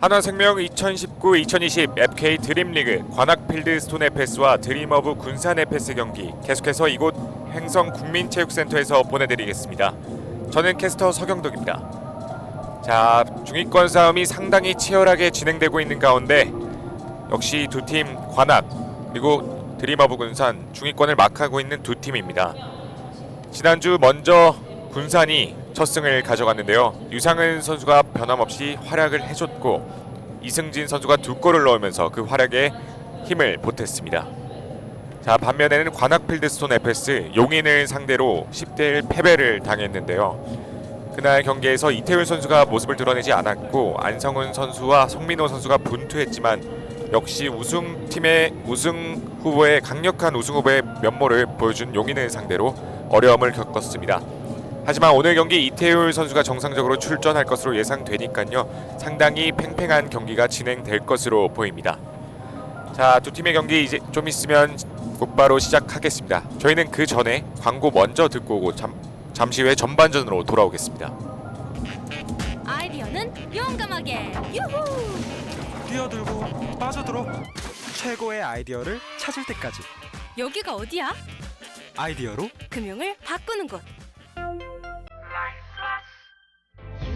한화생명 2019-2020 FK 드림리그 관악필드스톤 FS와 드림어브 군산 FS 경기 계속해서 이곳 행성 국민체육센터에서 보내드리겠습니다. 저는 캐스터 서경덕입니다. 자, 중위권 싸움이 상당히 치열하게 진행되고 있는 가운데 역시 두 팀 관악 그리고 드림어브 군산 중위권을 막하고 있는 두 팀입니다. 지난주 먼저 군산이 첫 승을 가져갔는데요. 유상은 선수가 변함없이 활약을 해줬고 이승진 선수가 2골을 넣으면서 그 활약에 힘을 보탰습니다. 자, 반면에는 관악필드스톤 FS 용인을 상대로 10대1 패배를 당했는데요. 그날 경기에서 이태율 선수가 모습을 드러내지 않았고 안성훈 선수와 송민호 선수가 분투했지만 역시 우승 후보의 강력한 우승 후보의 면모를 보여준 용인을 상대로 어려움을 겪었습니다. 하지만 오늘 경기 이태율 선수가 정상적으로 출전할 것으로 예상되니까요. 상당히 팽팽한 경기가 진행될 것으로 보입니다. 자, 두 팀의 경기 이제 좀 있으면 곧바로 시작하겠습니다. 저희는 그 전에 광고 먼저 듣고 오고 잠시 후에 전반전으로 돌아오겠습니다. 아이디어는 용감하게 유후! 뛰어들고 빠져들어 최고의 아이디어를 찾을 때까지 여기가 어디야? 아이디어로 금융을 바꾸는 곳.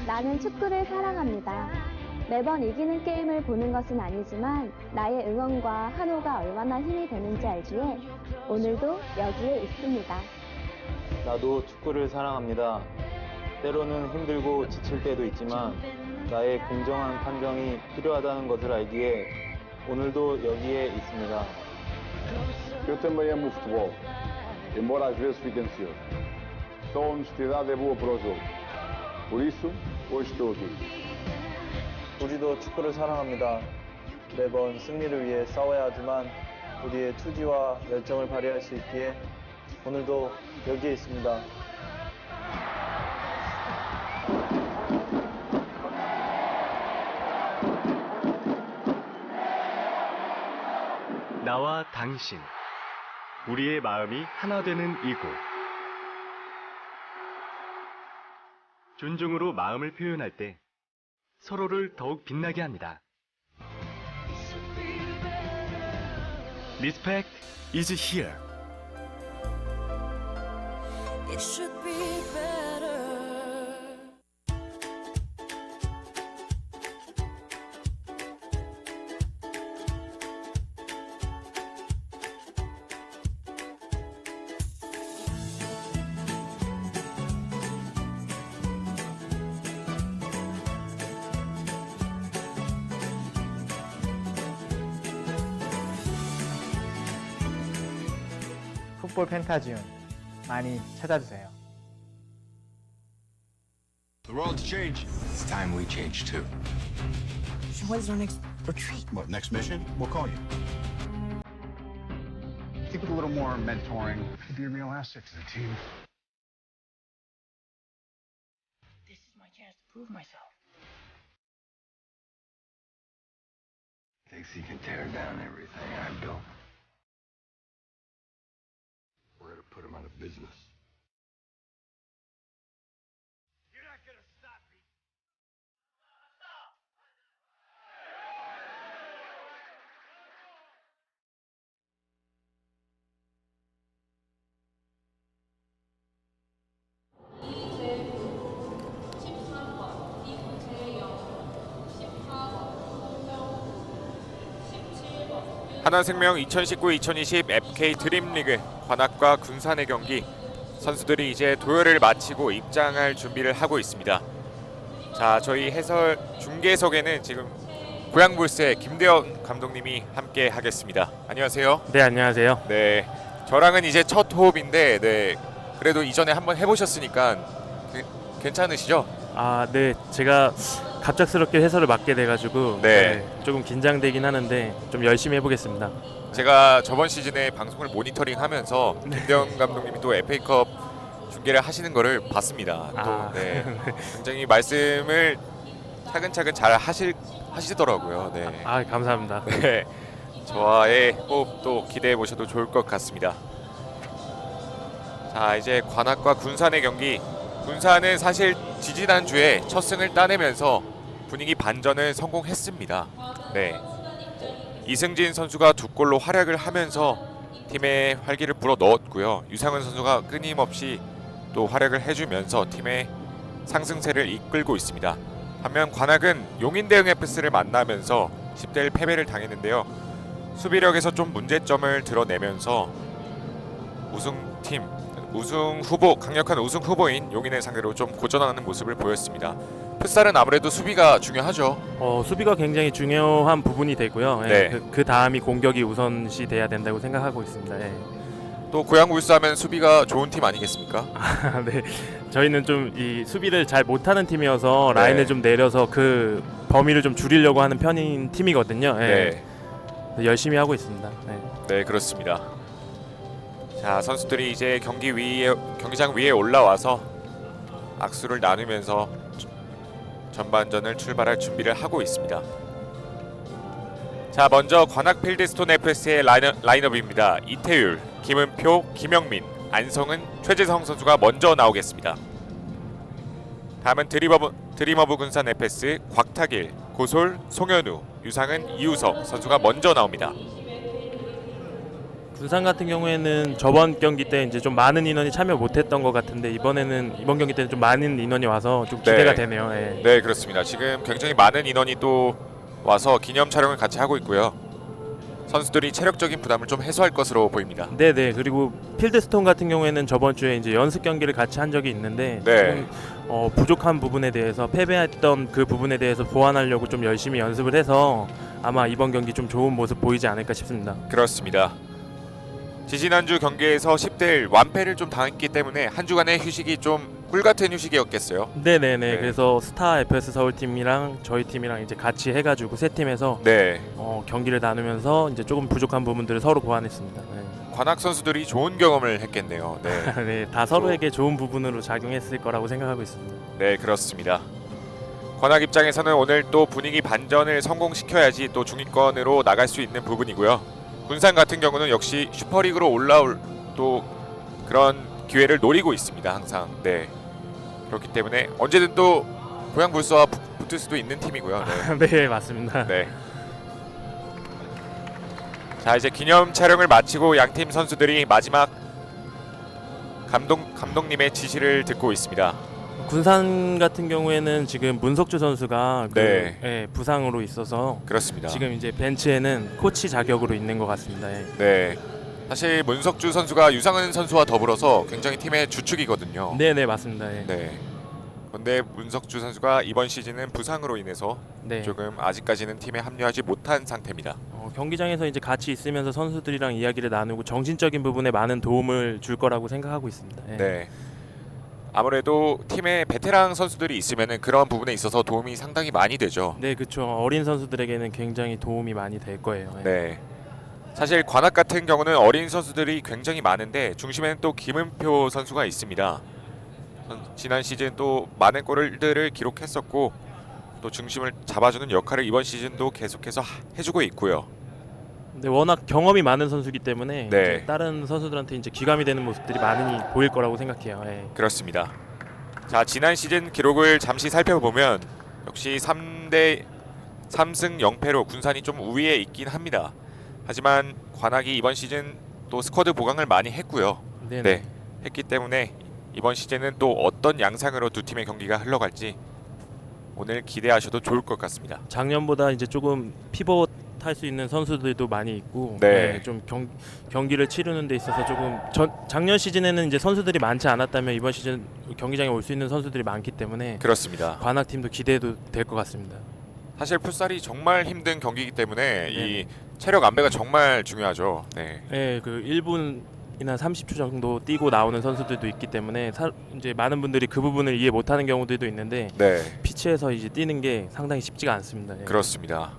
나는 축구를 사랑합니다. 매번 이기는 게임을 보는 것은 아니지만 나의 응원과 환호가 얼마나 힘이 되는지 알기에 오늘도 여기에 있습니다. 나도 축구를 사랑합니다. 때로는 힘들고 지칠 때도 있지만 나의 공정한 판정이 필요하다는 것을 알기에 오늘도 여기에 있습니다. Eu também amo o futebol, embora às vezes fique ansioso. Só a honestidade é boa para o jogo. Por isso, hoje estou aqui. 우리도 축구를 사랑합니다. 매번 승리를 위해 싸워야 하지만 우리의 투지와 열정을 발휘할 수 있기에 오늘도 여기에 있습니다. 나와 당신, 우리의 마음이 하나 되는 이곳. 존중으로 마음을 표현할 때 서로를 더욱 빛나게 합니다. Respect is here. It should be better. 풋볼 펜타지움 많이 찾아주세요. The world's changed. It's time we change too. So when's our next retreat? What, next mission? We'll call you. I think with a little more mentoring, I'd be a real asset to the team. This is my chance to prove myself. Thinks he can tear down everything I built. We're gonna put him out of business. You're not gonna stop me. 한화생명 2019-2020 FK 드림리그 관악과 군산의 경기 선수들이 이제 도열을 마치고 입장할 준비를 하고 있습니다. 자, 저희 해설 중계석에는 지금 고양불스의 김대현 감독님이 함께 하겠습니다. 안녕하세요. 네, 안녕하세요. 네, 저랑은 이제 첫 호흡인데 네, 그래도 이전에 한번 해보셨으니까 괜찮으시죠? 아, 네, 제가 갑작스럽게 해설을 맡게 돼가지고 네. 조금 긴장되긴 하는데 좀 열심히 해보겠습니다. 제가 저번 시즌에 방송을 모니터링하면서 김대현 감독님이 또 FA컵 중계를 하시는 거를 봤습니다. 또 네, 굉장히 말씀을 차근차근 잘 하시더라고요. 네. 아, 감사합니다. 네, 저와의 호흡도 기대해 보셔도 좋을 것 같습니다. 자, 이제 관악과 군산의 경기. 군산은 사실 지지난주에 첫 승을 따내면서 분위기 반전을 성공했습니다. 네. 이승진 선수가 2골로 활약을 하면서 팀의 활기를 불어 넣었고요. 유상은 선수가 끊임없이 또 활약을 해주면서 팀의 상승세를 이끌고 있습니다. 반면 관악은 용인대흥 FC를 만나면서 10대1 패배를 당했는데요. 수비력에서 좀 문제점을 드러내면서 우승 후보, 강력한 우승 후보인 용인을 상대로 좀 고전하는 모습을 보였습니다. 풋살은 아무래도 수비가 중요하죠. 수비가 굉장히 중요한 부분이 되고요. 예, 네. 그 다음이 공격이 우선시 돼야 된다고 생각하고 있습니다. 예. 또 고양 울스하면 수비가 좋은 팀 아니겠습니까? 네, 저희는 좀 이 수비를 잘 못하는 팀이어서 네. 라인을 좀 내려서 그 범위를 좀 줄이려고 하는 편인 팀이거든요. 예. 네. 열심히 하고 있습니다. 예. 네, 그렇습니다. 자, 선수들이 이제 경기장 위에 올라와서 악수를 나누면서 전반전을 출발할 준비를 하고 있습니다. 자, 먼저 관악 필드스톤 FS의 라인업입니다. 이태율, 김은표, 김영민, 안성은, 최재성 선수가 먼저 나오겠습니다. 다음은 드림어브 군산 FS 곽탁일, 고솔, 송현우, 유상은, 이우석 선수가 먼저 나옵니다. 군산 같은 경우에는 저번 경기 때 이제 좀 많은 인원이 참여 못했던 것 같은데 이번 경기 때는 좀 많은 인원이 와서 좀 기대가 되네요. 예. 네, 그렇습니다. 지금 굉장히 많은 인원이 또 와서 기념 촬영을 같이 하고 있고요. 선수들이 체력적인 부담을 좀 해소할 것으로 보입니다. 네네. 그리고 필드스톤 같은 경우에는 저번 주에 이제 연습 경기를 같이 한 적이 있는데 네. 좀, 부족한 부분에 대해서 패배했던 그 부분에 대해서 보완하려고 좀 열심히 연습을 해서 아마 이번 경기 좀 좋은 모습 보이지 않을까 싶습니다. 그렇습니다. 지지난주 경기에서 10대1 완패를 좀 당했기 때문에 한 주간의 휴식이 좀 꿀같은 휴식이었겠어요. 네네네. 네. 그래서 스타 FS 서울팀이랑 저희 팀이랑 이제 같이 해가지고 세 팀에서 네. 경기를 나누면서 이제 조금 부족한 부분들을 서로 보완했습니다. 네. 관악 선수들이 좋은 경험을 했겠네요. 네, 네, 다 서로에게 좋은 부분으로 작용했을 거라고 생각하고 있습니다. 네, 그렇습니다. 관악 입장에서는 오늘 또 분위기 반전을 성공시켜야지 또 중위권으로 나갈 수 있는 부분이고요. 군산 같은 경우는 역시 슈퍼리그로 올라올 또 그런 기회를 노리고 있습니다. 항상. 네. 그렇기 때문에 언제든 또 고양 불서와 붙을 수도 있는 팀이고요. 네, 네, 맞습니다. 네. 자, 이제 기념 촬영을 마치고 양팀 선수들이 마지막 감독님의 지시를 듣고 있습니다. 군산 같은 경우에는 지금 문석주 선수가 네. 부상으로 있어서 그렇습니다. 지금 이제 bench에는 코치 자격으로 있는 것 같습니다. 예. 네. 사실 문석주 선수가 유상은 선수와 더불어서 굉장히 팀의 주축이거든요. 네네, 맞습니다. 예. 네. 그런데 문석주 선수가 이번 시즌은 부상으로 인해서 네. 조금 아직까지는 팀에 합류하지 못한 상태입니다. 경기장에서 이제 같이 있으면서 선수들이랑 이야기를 나누고 정신적인 부분에 많은 도움을 줄 거라고 생각하고 있습니다. 예. 네. 아무래도 팀에 베테랑 선수들이 있으면은 그런 부분에 있어서 도움이 상당히 많이 되죠. 네, 그렇죠. 어린 선수들에게는 굉장히 도움이 많이 될 거예요. 예. 네. 사실 관악 같은 경우는 어린 선수들이 굉장히 많은데 중심에는 또 김은표 선수가 있습니다. 지난 시즌 또 많은 골들을 기록했었고 또 중심을 잡아주는 역할을 이번 시즌도 계속해서 해주고 있고요. 근데 워낙 경험이 많은 선수이기 때문에 네. 이제 다른 선수들한테 이제 기감이 되는 모습들이 많이 보일 거라고 생각해요. 예. 그렇습니다. 자, 지난 시즌 기록을 잠시 살펴보면 역시 3승 0패로 군산이 좀 우위에 있긴 합니다. 하지만 관악이 이번 시즌 또 스쿼드 보강을 많이 했고요. 네네. 네, 했기 때문에 이번 시즌은 또 어떤 양상으로 두 팀의 경기가 흘러갈지 오늘 기대하셔도 좋을 것 같습니다. 작년보다 이제 조금 피벗 할 수 있는 선수들도 많이 있고 네. 좀 경기를 치르는 데 있어서 조금 작년 시즌에는 이제 선수들이 많지 않았다면 이번 시즌 경기장에 올 수 있는 선수들이 많기 때문에 그렇습니다. 관악 팀도 기대도 될 것 같습니다. 사실 풋살이 정말 힘든 경기이기 때문에 이 체력 안배가 정말 중요하죠. 네. 네, 그 1분이나 30초 정도 뛰고 나오는 선수들도 있기 때문에 이제 많은 분들이 그 부분을 이해 못하는 경우들도 있는데 네. 피치에서 이제 뛰는 게 상당히 쉽지가 않습니다. 예. 그렇습니다.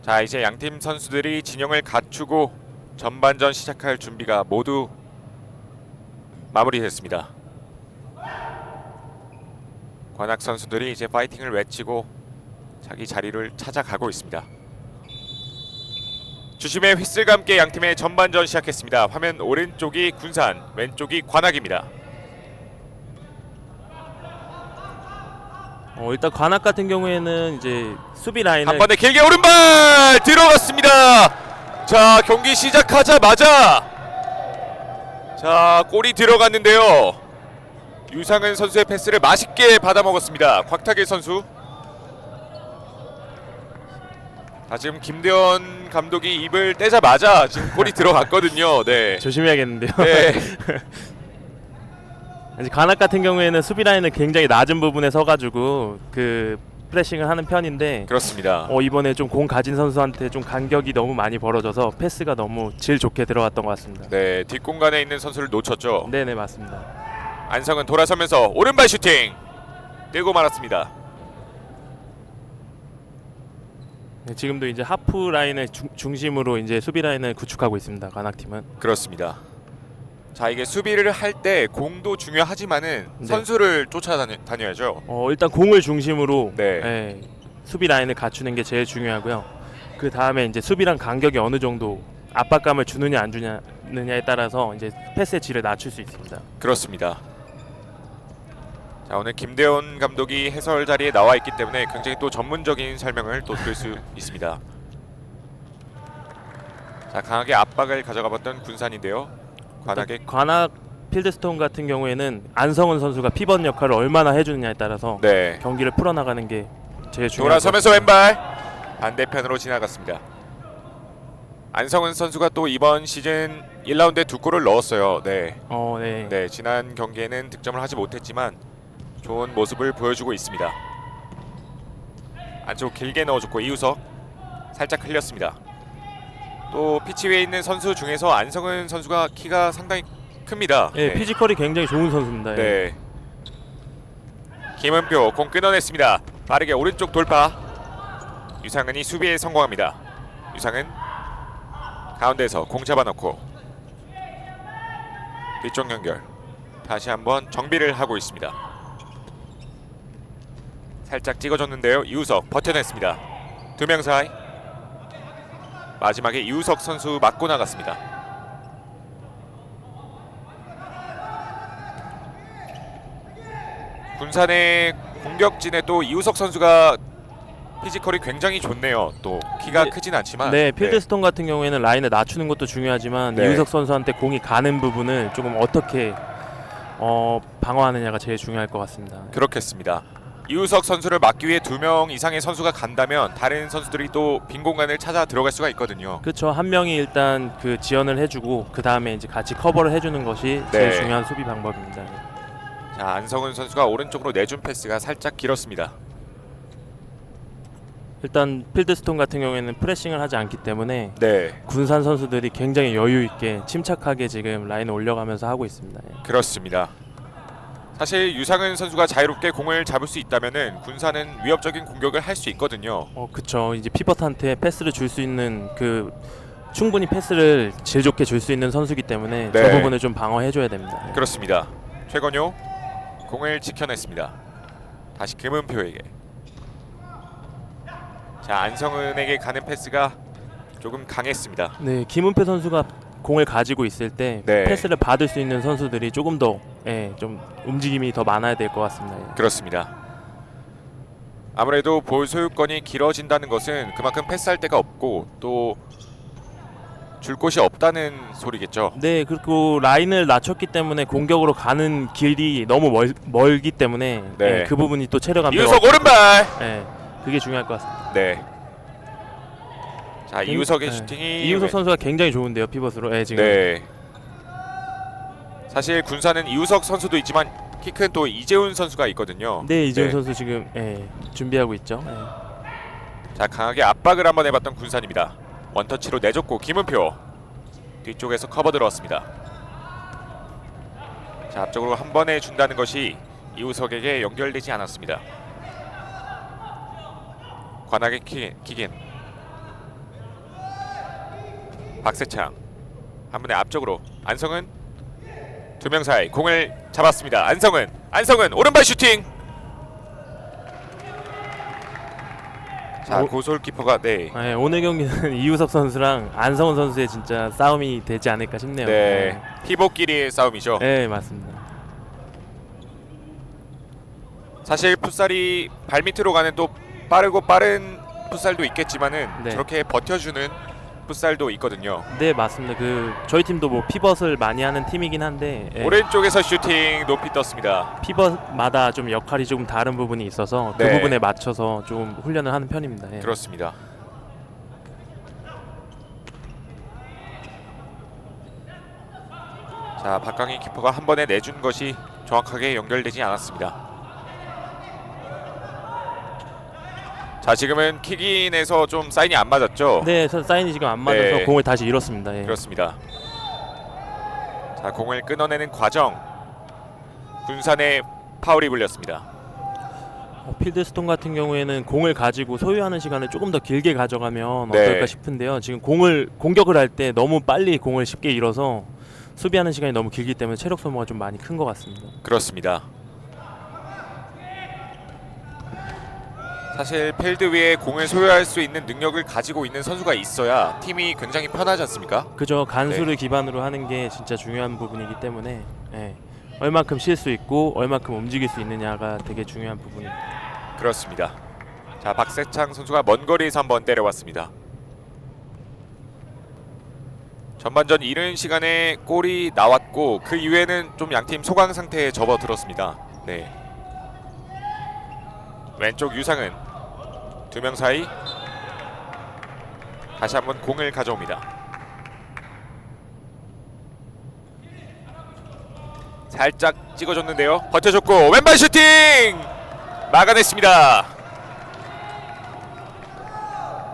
자, 이제 양팀 선수들이 진영을 갖추고 전반전 시작할 준비가 모두 마무리됐습니다. 관악 선수들이 이제 파이팅을 외치고 자기 자리를 찾아가고 있습니다. 주심의 휘슬과 함께 양팀의 전반전 시작했습니다. 화면 오른쪽이 군산, 왼쪽이 관악입니다. 일단 관악 같은 경우에는 이제 수비 라인을 한 번에 길게 오른발 들어갔습니다. 자, 경기 시작하자마자 자, 골이 들어갔는데요. 유상은 선수의 패스를 맛있게 받아 먹었습니다. 곽탁일 선수. 지금 김대원 감독이 입을 떼자마자 지금 골이 들어갔거든요. 네. 조심해야겠는데요. 네. 이제 관악 같은 경우에는 수비 라인을 굉장히 낮은 부분에 서가지고 그 프레싱을 하는 편인데 그렇습니다. 이번에 좀 공 가진 선수한테 좀 간격이 너무 많이 벌어져서 패스가 너무 질 좋게 들어갔던 것 같습니다. 네, 뒷공간에 있는 선수를 놓쳤죠. 네네 맞습니다. 안성은 돌아서면서 오른발 슈팅 뜨고 말았습니다. 네, 지금도 이제 하프 라인을 중심으로 이제 수비 라인을 구축하고 있습니다. 관악 팀은. 그렇습니다. 자, 이게 수비를 할 때 공도 중요하지만은 네. 선수를 쫓아다녀야죠. 일단 공을 중심으로 네. 수비 라인을 갖추는 게 제일 중요하고요. 그 다음에 이제 수비랑 간격이 어느 정도 압박감을 주느냐 안 주느냐에 따라서 이제 패스의 질을 낮출 수 있습니다. 그렇습니다. 자, 오늘 김대원 감독이 해설 자리에 나와 있기 때문에 굉장히 또 전문적인 설명을 또 들을 수 있습니다. 자, 강하게 압박을 가져가봤던 군산인데요. 관악 필드스톤 같은 경우에는 안성은 선수가 피벗 역할을 얼마나 해주느냐에 따라서 네. 경기를 풀어나가는 게 제일 중요합니다. 돌아서면서 왼발 반대편으로 지나갔습니다. 안성은 선수가 또 이번 시즌 1라운드에 2골을 넣었어요. 네. 네. 네, 지난 경기에는 득점을 하지 못했지만 좋은 모습을 보여주고 있습니다. 안쪽 길게 넣어줬고 이우석 살짝 흘렸습니다. 또 피치 위에 있는 선수 중에서 안성은 선수가 키가 상당히 큽니다. 네, 피지컬이 굉장히 좋은 선수입니다. 네. 김은표 공 끊어냈습니다. 빠르게 오른쪽 돌파. 유상은이 수비에 성공합니다. 유상은 가운데서 공 잡아놓고 뒤쪽 연결. 다시 한번 정비를 하고 있습니다. 살짝 찍어줬는데요. 이우석 버텨냈습니다. 두 명 사이. 마지막에 이우석 선수 맞고 나갔습니다. 군산의 공격진에 또 이우석 선수가 피지컬이 굉장히 좋네요. 또 키가 크진 않지만 네, 필드스톤 같은 경우에는 라인을 낮추는 것도 중요하지만 네. 이우석 선수한테 공이 가는 부분을 조금 어떻게 방어하느냐가 제일 중요할 것 같습니다. 그렇겠습니다. 이우석 선수를 막기 위해 2명 이상의 선수가 간다면 다른 선수들이 또 빈 공간을 찾아 들어갈 수가 있거든요. 그렇죠. 한 명이 일단 그 지연을 해주고 그 다음에 이제 같이 커버를 해주는 것이 제일 중요한 수비 방법입니다. 자, 안성은 선수가 오른쪽으로 내준 패스가 살짝 길었습니다. 일단 필드스톤 같은 경우에는 프레싱을 하지 않기 때문에 네. 군산 선수들이 굉장히 여유 있게 침착하게 지금 라인을 올려가면서 하고 있습니다. 그렇습니다. 사실 유상은 선수가 자유롭게 공을 잡을 수 있다면은 군산은 위협적인 공격을 할 수 있거든요. 그렇죠. 이제 피벗한테 패스를 줄 수 있는 그 충분히 패스를 질 좋게 줄 수 있는 선수이기 때문에 네. 저 부분을 좀 방어해줘야 됩니다. 그렇습니다. 최건효 공을 지켜냈습니다. 다시 금은표에게. 자, 안성은에게 가는 패스가 조금 강했습니다. 네, 김은표 선수가 공을 가지고 있을 때 네. 패스를 받을 수 있는 선수들이 조금 더 좀 움직임이 더 많아야 될 것 같습니다. 그렇습니다. 아무래도 볼 소유권이 길어진다는 것은 그만큼 패스할 데가 없고 또 줄 곳이 없다는 소리겠죠. 네, 그리고 라인을 낮췄기 때문에 공격으로 가는 길이 너무 멀기 때문에 네. 그 부분이 또 체력 감소가 이우석 오른발. 네, 그게 중요할 것 같습니다. 네. 자, 이우석의 슈팅이 이우석 선수가 굉장히 좋은데요, 피벗으로. 네, 지금. 네. 사실 군산은 이우석 선수도 있지만 키 큰 또 이재훈 선수가 있거든요. 네, 이재훈 선수 지금 준비하고 있죠. 자, 강하게 압박을 한번 해봤던 군산입니다. 원터치로 내줬고 김은표 뒤쪽에서 커버 들어왔습니다. 자, 앞쪽으로 한 번에 준다는 것이 이우석에게 연결되지 않았습니다. 관악의 킥인 박세창 한 번에 앞쪽으로 안성은 두 명 사이 공을 잡았습니다. 안성은 오른발 슈팅. 자, 고솔키퍼가 오늘 경기는 이우석 선수랑 안성훈 선수의 진짜 싸움이 되지 않을까 싶네요. 네, 피복끼리의 싸움이죠. 네, 맞습니다. 사실 풋살이 발밑으로 가는 또 빠르고 빠른 풋살도 있겠지만은 네. 저렇게 버텨주는 풋살도 있거든요. 네, 맞습니다. 그 저희 팀도 뭐 피벗을 많이 하는 팀이긴 한데 예, 오른쪽에서 슈팅 높이 떴습니다. 피벗마다 좀 역할이 조금 다른 부분이 있어서 그 네. 부분에 맞춰서 좀 훈련을 하는 편입니다. 예. 그렇습니다. 자, 박강희 키퍼가 한 번에 내준 것이 정확하게 연결되지 않았습니다. 자, 지금은 킥인에서 좀 사인이 안 맞았죠? 네, 사인이 지금 안 맞아서 네. 공을 다시 잃었습니다. 예. 그렇습니다. 자, 공을 끊어내는 과정. 군산의 파울이 불렸습니다. 필드스톤 같은 경우에는 공을 가지고 소유하는 시간을 조금 더 길게 가져가면 네. 어떨까 싶은데요. 지금 공격을 할 때 너무 빨리 공을 쉽게 잃어서 수비하는 시간이 너무 길기 때문에 체력 소모가 좀 많이 큰 것 같습니다. 그렇습니다. 사실 필드 위에 공을 소유할 수 있는 능력을 가지고 있는 선수가 있어야 팀이 굉장히 편하지 않습니까? 그죠. 간수를 네. 기반으로 하는 게 진짜 중요한 부분이기 때문에 예. 얼만큼 쉴 수 있고 얼만큼 움직일 수 있느냐가 되게 중요한 부분입니다. 그렇습니다. 자, 박세창 선수가 먼 거리에서 한번 때려왔습니다. 전반전 이른 시간에 골이 나왔고 그 이후에는 좀 양팀 소강 상태에 접어들었습니다. 네. 왼쪽 유상은 두 명 사이 다시 한번 공을 가져옵니다. 살짝 찍어줬는데요. 버텨줬고 왼발 슈팅! 막아냈습니다.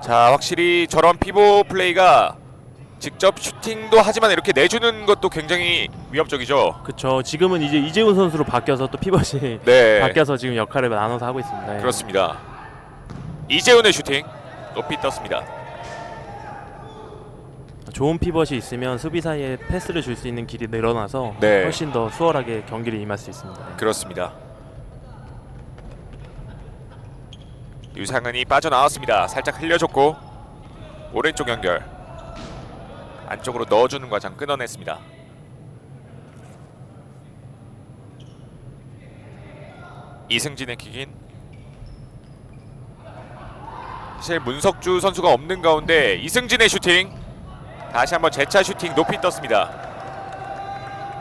자, 확실히 저런 피보 플레이가 직접 슈팅도 하지만 이렇게 내주는 것도 굉장히 위협적이죠. 그렇죠. 지금은 이제 이재훈 선수로 바뀌어서 또 피벗이 네. 바뀌어서 지금 역할을 나눠서 하고 있습니다. 예. 그렇습니다. 이재훈의 슈팅 높이 떴습니다. 좋은 피벗이 있으면 수비 사이에 패스를 줄 수 있는 길이 늘어나서 네. 훨씬 더 수월하게 경기를 임할 수 있습니다. 그렇습니다. 유상은이 빠져나왔습니다. 살짝 흘려줬고 오른쪽 연결 안쪽으로 넣어주는 과정 끊어냈습니다. 이승진의 킥인. 사실 문석주 선수가 없는 가운데 이승진의 슈팅 다시 한번 재차 슈팅 높이 떴습니다.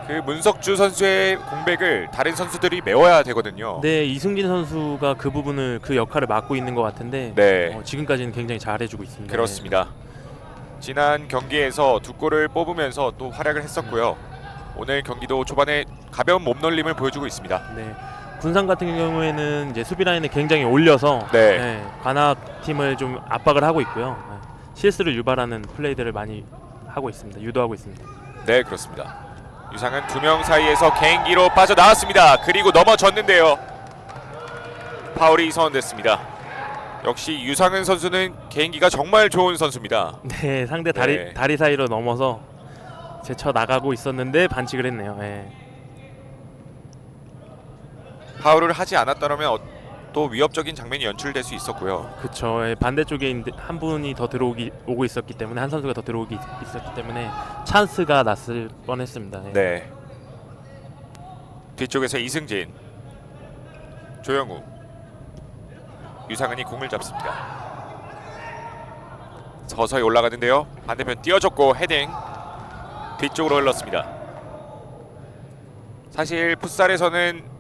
그 문석주 선수의 공백을 다른 선수들이 메워야 되거든요. 네, 이승진 선수가 그 부분을 그 역할을 맡고 있는 것 같은데 네. 지금까지는 굉장히 잘해주고 있습니다. 그렇습니다. 지난 경기에서 두 골을 뽑으면서 또 활약을 했었고요. 오늘 경기도 초반에 가벼운 몸놀림을 보여주고 있습니다. 네. 군산 같은 경우에는 이제 수비 라인을 굉장히 올려서 네. 네, 관악 팀을 좀 압박을 하고 있고요. 네. 실수를 유발하는 플레이들을 많이 하고 있습니다. 유도하고 있습니다. 네, 그렇습니다. 유상은 두 명 사이에서 개인기로 빠져나왔습니다. 그리고 넘어졌는데요. 파울이 선언됐습니다. 역시 유상은 선수는 개인기가 정말 좋은 선수입니다. 네, 상대 네. 다리 사이로 넘어서 제쳐 나가고 있었는데 반칙을 했네요. 네. 파울을 하지 않았다면 또 위협적인 장면이 연출될 수 있었고요. 그렇죠. 반대쪽에 한 분이 더 오고 있었기 때문에 한 선수가 더 들어오기 있었기 때문에 찬스가 났을 뻔했습니다. 예. 네. 뒤쪽에서 이승진, 조영우, 유상은이 공을 잡습니다. 서서히 올라가는데요. 반대편 띄워줬고 헤딩 뒤쪽으로 흘렀습니다. 사실 풋살에서는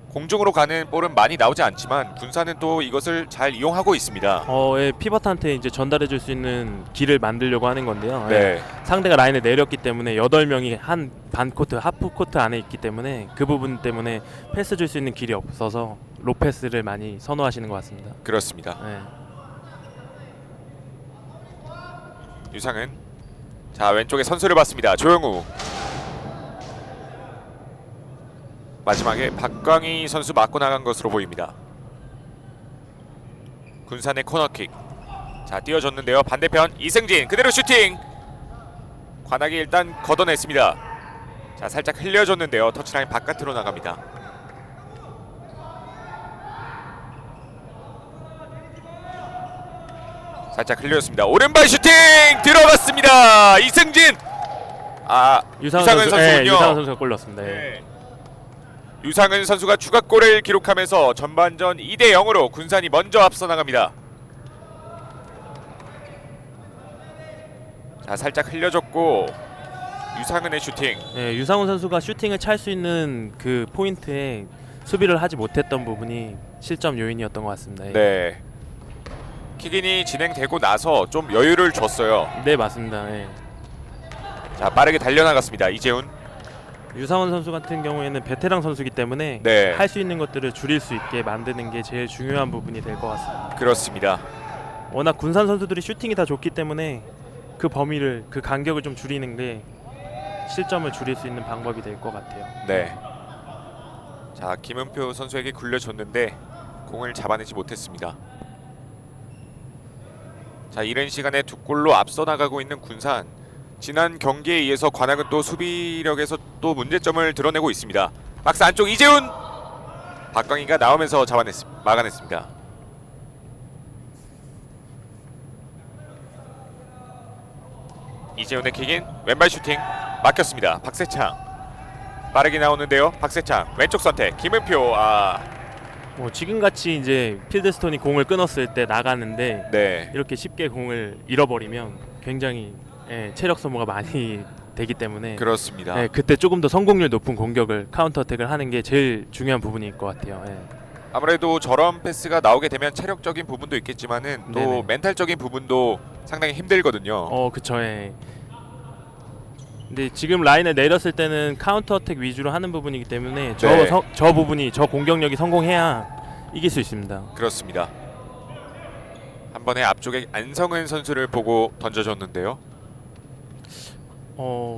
공중으로 가는 볼은 많이 나오지 않지만 군산은 또 이것을 잘 이용하고 있습니다. 예, 피벗한테 이제 전달해 줄 수 있는 길을 만들려고 하는 건데요. 네. 예, 상대가 라인을 내렸기 때문에 8명이 한 반 코트, 하프 코트 안에 있기 때문에 그 부분 때문에 패스 줄 수 있는 길이 없어서 로패스를 많이 선호하시는 것 같습니다. 그렇습니다. 예. 유상은 자, 왼쪽에 선수를 봤습니다. 조영우. 마지막에 박광희 선수 맞고 나간 것으로 보입니다. 군산의 코너킥. 자, 띄워줬는데요. 반대편 이승진 그대로 슈팅. 관악이 일단 걷어냈습니다. 자, 살짝 흘려줬는데요. 터치라인 바깥으로 나갑니다. 살짝 흘렸습니다. 오른발 슈팅 들어갔습니다. 이승진. 유상은 선수, 선수군요. 유상은 선수가 골 넣었습니다. 예. 네. 유상은 선수가 추가골을 기록하면서 전반전 2대 0으로 군산이 먼저 앞서 나갑니다. 자, 살짝 흘려줬고 유상은의 슈팅. 네, 유상훈 선수가 슈팅을 찰 수 있는 그 포인트에 수비를 하지 못했던 부분이 실점 요인이었던 것 같습니다. 예. 네. 킥인이 진행되고 나서 좀 여유를 줬어요. 네, 맞습니다. 예. 자, 빠르게 달려나갔습니다. 이재훈. 유상훈 선수 같은 경우에는 베테랑 선수이기 때문에 네. 할 수 있는 것들을 줄일 수 있게 만드는 게 제일 중요한 부분이 될 것 같습니다. 그렇습니다. 워낙 군산 선수들이 슈팅이 다 좋기 때문에 그 범위를, 그 간격을 좀 줄이는 게 실점을 줄일 수 있는 방법이 될 것 같아요. 네. 자, 김은표 선수에게 굴려줬는데 공을 잡아내지 못했습니다. 자, 이른 시간에 2골로 앞서 나가고 있는 군산. 지난 경기에 의해서 관악은 또 수비력에서 또 문제점을 드러내고 있습니다. 박스 안쪽 이재훈! 박광희가 나오면서 막아냈습니다. 이재훈의 킥인 왼발 슈팅 막혔습니다. 박세창 빠르게 나오는데요. 박세창 왼쪽 선택 김은표. 지금같이 이제 필드스톤이 공을 끊었을 때 나가는데 네. 이렇게 쉽게 공을 잃어버리면 굉장히 체력 소모가 많이 되기 때문에 그렇습니다. 그때 조금 더 성공률 높은 공격을 카운터 어택을 하는 게 제일 중요한 부분일 것 같아요. 아무래도 저런 패스가 나오게 되면 체력적인 부분도 있겠지만은 또 네네. 멘탈적인 부분도 상당히 힘들거든요. 그쵸. 근데 지금 라인을 내렸을 때는 카운터 어택 위주로 하는 부분이기 때문에 저 부분이, 저 공격력이 성공해야 이길 수 있습니다. 그렇습니다. 한 번에 앞쪽에 안성은 선수를 보고 던져줬는데요.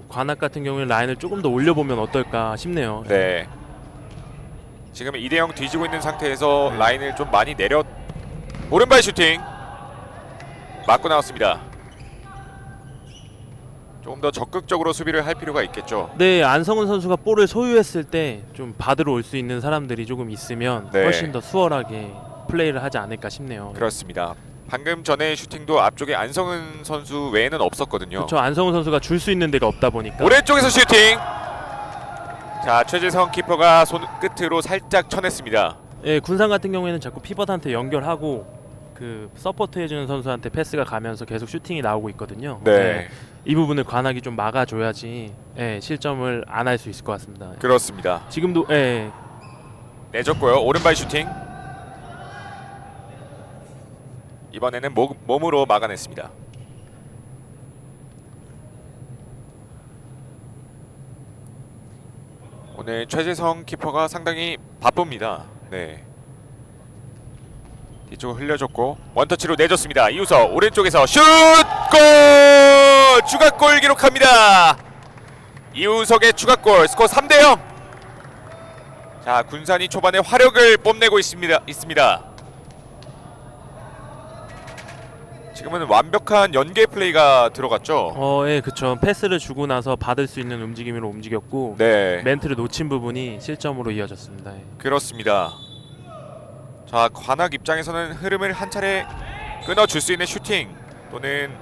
관악 같은 경우에 라인을 조금 더 올려보면 어떨까 싶네요. 네. 지금 2대 0 뒤지고 있는 상태에서 라인을 좀 많이 내려 오른발 슈팅 맞고 나왔습니다. 조금 더 적극적으로 수비를 할 필요가 있겠죠. 네, 안성훈 선수가 볼을 소유했을 때 좀 받으러 올 수 있는 사람들이 조금 있으면 훨씬 더 수월하게 플레이를 하지 않을까 싶네요. 그렇습니다. 방금 전에 슈팅도 앞쪽에 안성은 선수 외에는 없었거든요. 그렇죠. 안성훈 선수가 줄 수 있는 데가 없다 보니까. 오른쪽에서 슈팅. 자, 최재성 키퍼가 손 끝으로 살짝 쳐냈습니다. 군산 같은 경우에는 자꾸 피벗한테 연결하고 그 서포트 해주는 선수한테 패스가 가면서 계속 슈팅이 나오고 있거든요. 네. 이 부분을 관악이 좀 막아줘야지 실점을 안 할 수 있을 것 같습니다. 그렇습니다. 지금도 내줬고요. 오른발 슈팅. 이번에는 몸으로 막아냈습니다. 오늘 최재성 키퍼가 상당히 바쁩니다. 네. 뒤쪽으로 흘려줬고 원터치로 내줬습니다. 이우석 오른쪽에서 슛! 골! 추가골 기록합니다. 이우석의 추가골. 스코어 3대 0. 자, 군산이 초반에 화력을 뽐내고 있습니다. 지금은 완벽한 연계 플레이가 들어갔죠. 그쵸. 패스를 주고 나서 받을 수 있는 움직임으로 움직였고 네. 멘트를 놓친 부분이 실점으로 이어졌습니다. 그렇습니다. 자, 관악 입장에서는 흐름을 한 차례 끊어줄 수 있는 슈팅 또는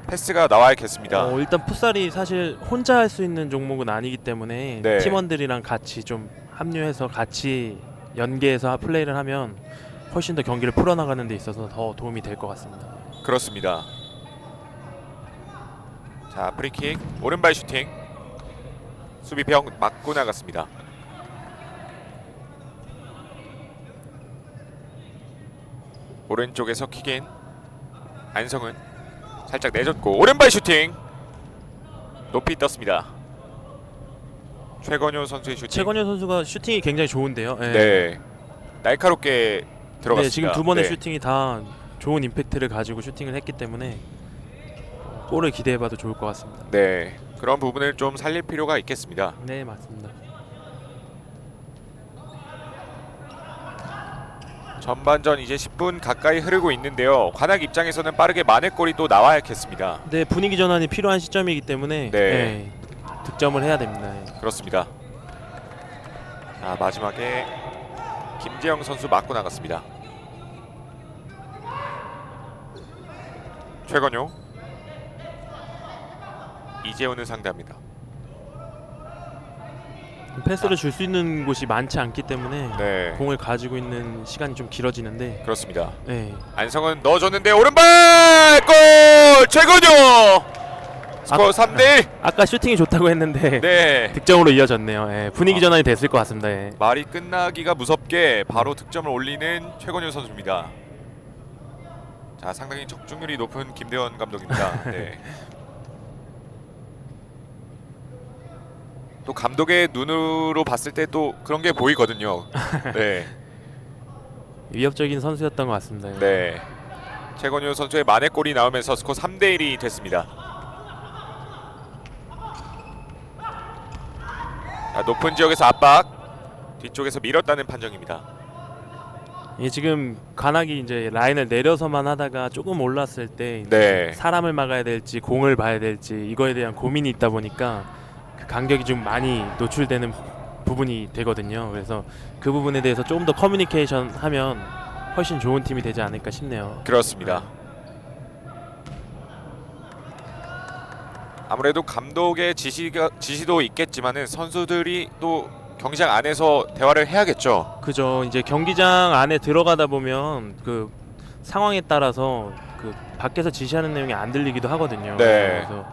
패스가 나와야겠습니다. 일단 풋살이 사실 혼자 할 수 있는 종목은 아니기 때문에 네. 팀원들이랑 같이 좀 합류해서 같이 연계해서 플레이를 하면 훨씬 더 경기를 풀어나가는 데 있어서 더 도움이 될 것 같습니다. 그렇습니다. 자, 프리킥 오른발 슈팅. 수비병 맞고 나갔습니다. 오른쪽에서 킥인 안성은 살짝 내줬고 오른발 슈팅 높이 떴습니다. 최건효 선수의 슈팅. 최건효 선수가 슈팅이 굉장히 좋은데요. 네. 날카롭게 들어갔습니다. 네, 지금 두 번의 슈팅이 다 좋은 임팩트를 가지고 슈팅을 했기 때문에 골을 기대해봐도 좋을 것 같습니다. 네, 그런 부분을 좀 살릴 필요가 있겠습니다. 네, 맞습니다. 전반전 이제 10분 가까이 흐르고 있는데요. 관악 입장에서는 빠르게 만회골이 또 나와야겠습니다. 네, 분위기 전환이 필요한 시점이기 때문에 득점을 해야 됩니다. 그렇습니다. 자, 마지막에 김재영 선수 맞고 나갔습니다. 최건효 이재훈을 상대합니다. 패스를 줄 수 있는 곳이 많지 않기 때문에 네. 공을 가지고 있는 시간이 좀 길어지는데. 그렇습니다. 네. 안성은 넣어줬는데 오른발 골! 최건효! 스코어 3대1. 아까 슈팅이 좋다고 했는데 네. 득점으로 이어졌네요. 예, 분위기 전환이 됐을 것 같습니다. 예. 말이 끝나기가 무섭게 바로 득점을 올리는 최건효 선수입니다. 자, 상당히 적중률이 높은 김대원 감독입니다. 네. 또 감독의 눈으로 봤을 때 또 그런 게 보이거든요. 네. 위협적인 선수였던 것 같습니다. 예. 네. 최건효 선수의 만회골이 나오면서 스코어 3대1이 됐습니다. 자, 높은 지역에서 압박, 뒤쪽에서 밀었다는 판정입니다. 예, 지금 관악이 이제 라인을 내려서만 하다가 조금 올랐을 때 이제 네. 사람을 막아야 될지 공을 봐야 될지 이거에 대한 고민이 있다 보니까 그 간격이 좀 많이 노출되는 부분이 되거든요. 그래서 그 부분에 대해서 조금 더 커뮤니케이션 하면 훨씬 좋은 팀이 되지 않을까 싶네요. 그렇습니다. 아무래도 감독의 지시도 있겠지만은 선수들이 또 경기장 안에서 대화를 해야겠죠. 그죠. 이제 경기장 안에 들어가다 보면 그 상황에 따라서 그 밖에서 지시하는 내용이 안 들리기도 하거든요. 네. 그래서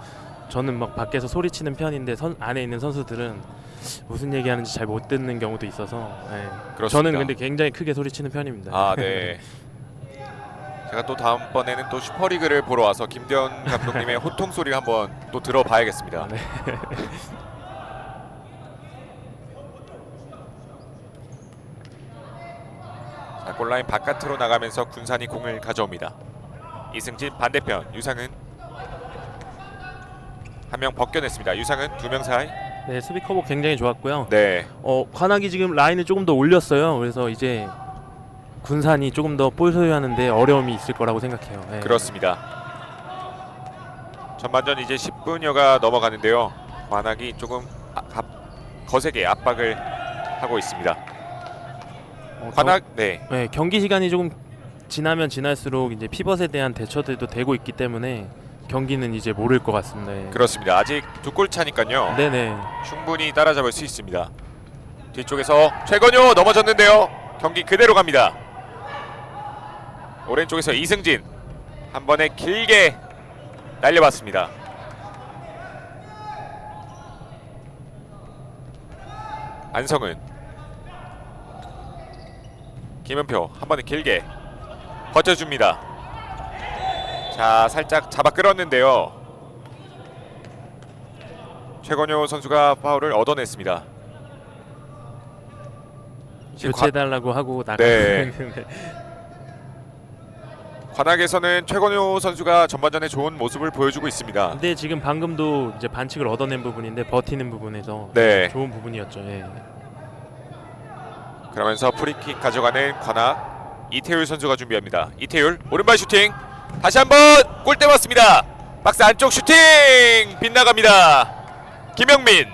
저는 막 밖에서 소리치는 편인데 안에 있는 선수들은 무슨 얘기하는지 잘 못 듣는 경우도 있어서. 네. 그렇습니다. 저는 근데 굉장히 크게 소리치는 편입니다. 아, 네. 제가 또 다음번에는 또 슈퍼리그를 보러 와서 김대원 감독님의 호통 소리를 한번 또 들어봐야겠습니다. 네. 자, 골라인 바깥으로 나가면서 군산이 공을 가져옵니다. 이승진 반대편 유상은 한 명 벗겨냈습니다. 유상은 두 명 사이. 네, 수비 커버 굉장히 좋았고요. 네. 관악이 지금 라인을 조금 더 올렸어요. 그래서 이제 군산이 조금 더 볼 소유하는데 어려움이 있을 거라고 생각해요. 네. 그렇습니다. 전반전 이제 10분여가 넘어가는데요. 관악이 조금 거세게 압박을 하고 있습니다. 관악 네. 경기 시간이 조금 지나면 지날수록 이제 피벗에 대한 대처들도 되고 있기 때문에 경기는 이제 모를 것 같습니다. 예. 그렇습니다. 아직 두 골 차니까요. 네네. 충분히 따라잡을 수 있습니다. 뒤쪽에서 최건효 넘어졌는데요. 경기 그대로 갑니다. 오른쪽에서 이승진 한 번에 길게 날려봤습니다. 안성은 김은표 한 번에 길게 버텨줍니다. 자, 살짝 잡아 끌었는데요. 최건효 선수가 파울을 얻어냈습니다. 교체해달라고 하고 나가고 네. 있는데. 관악에서는 최건효 선수가 전반전에 좋은 모습을 보여주고 있습니다. 근데 지금 방금도 이제 반칙을 얻어낸 부분인데 버티는 부분에서 네. 좋은 부분이었죠. 예. 그러면서 프리킥 가져가는 관악 이태율 선수가 준비합니다. 이태율 오른발 슈팅 다시 한번 골대 맞습니다. 박스 안쪽 슈팅 빗나갑니다. 김영민.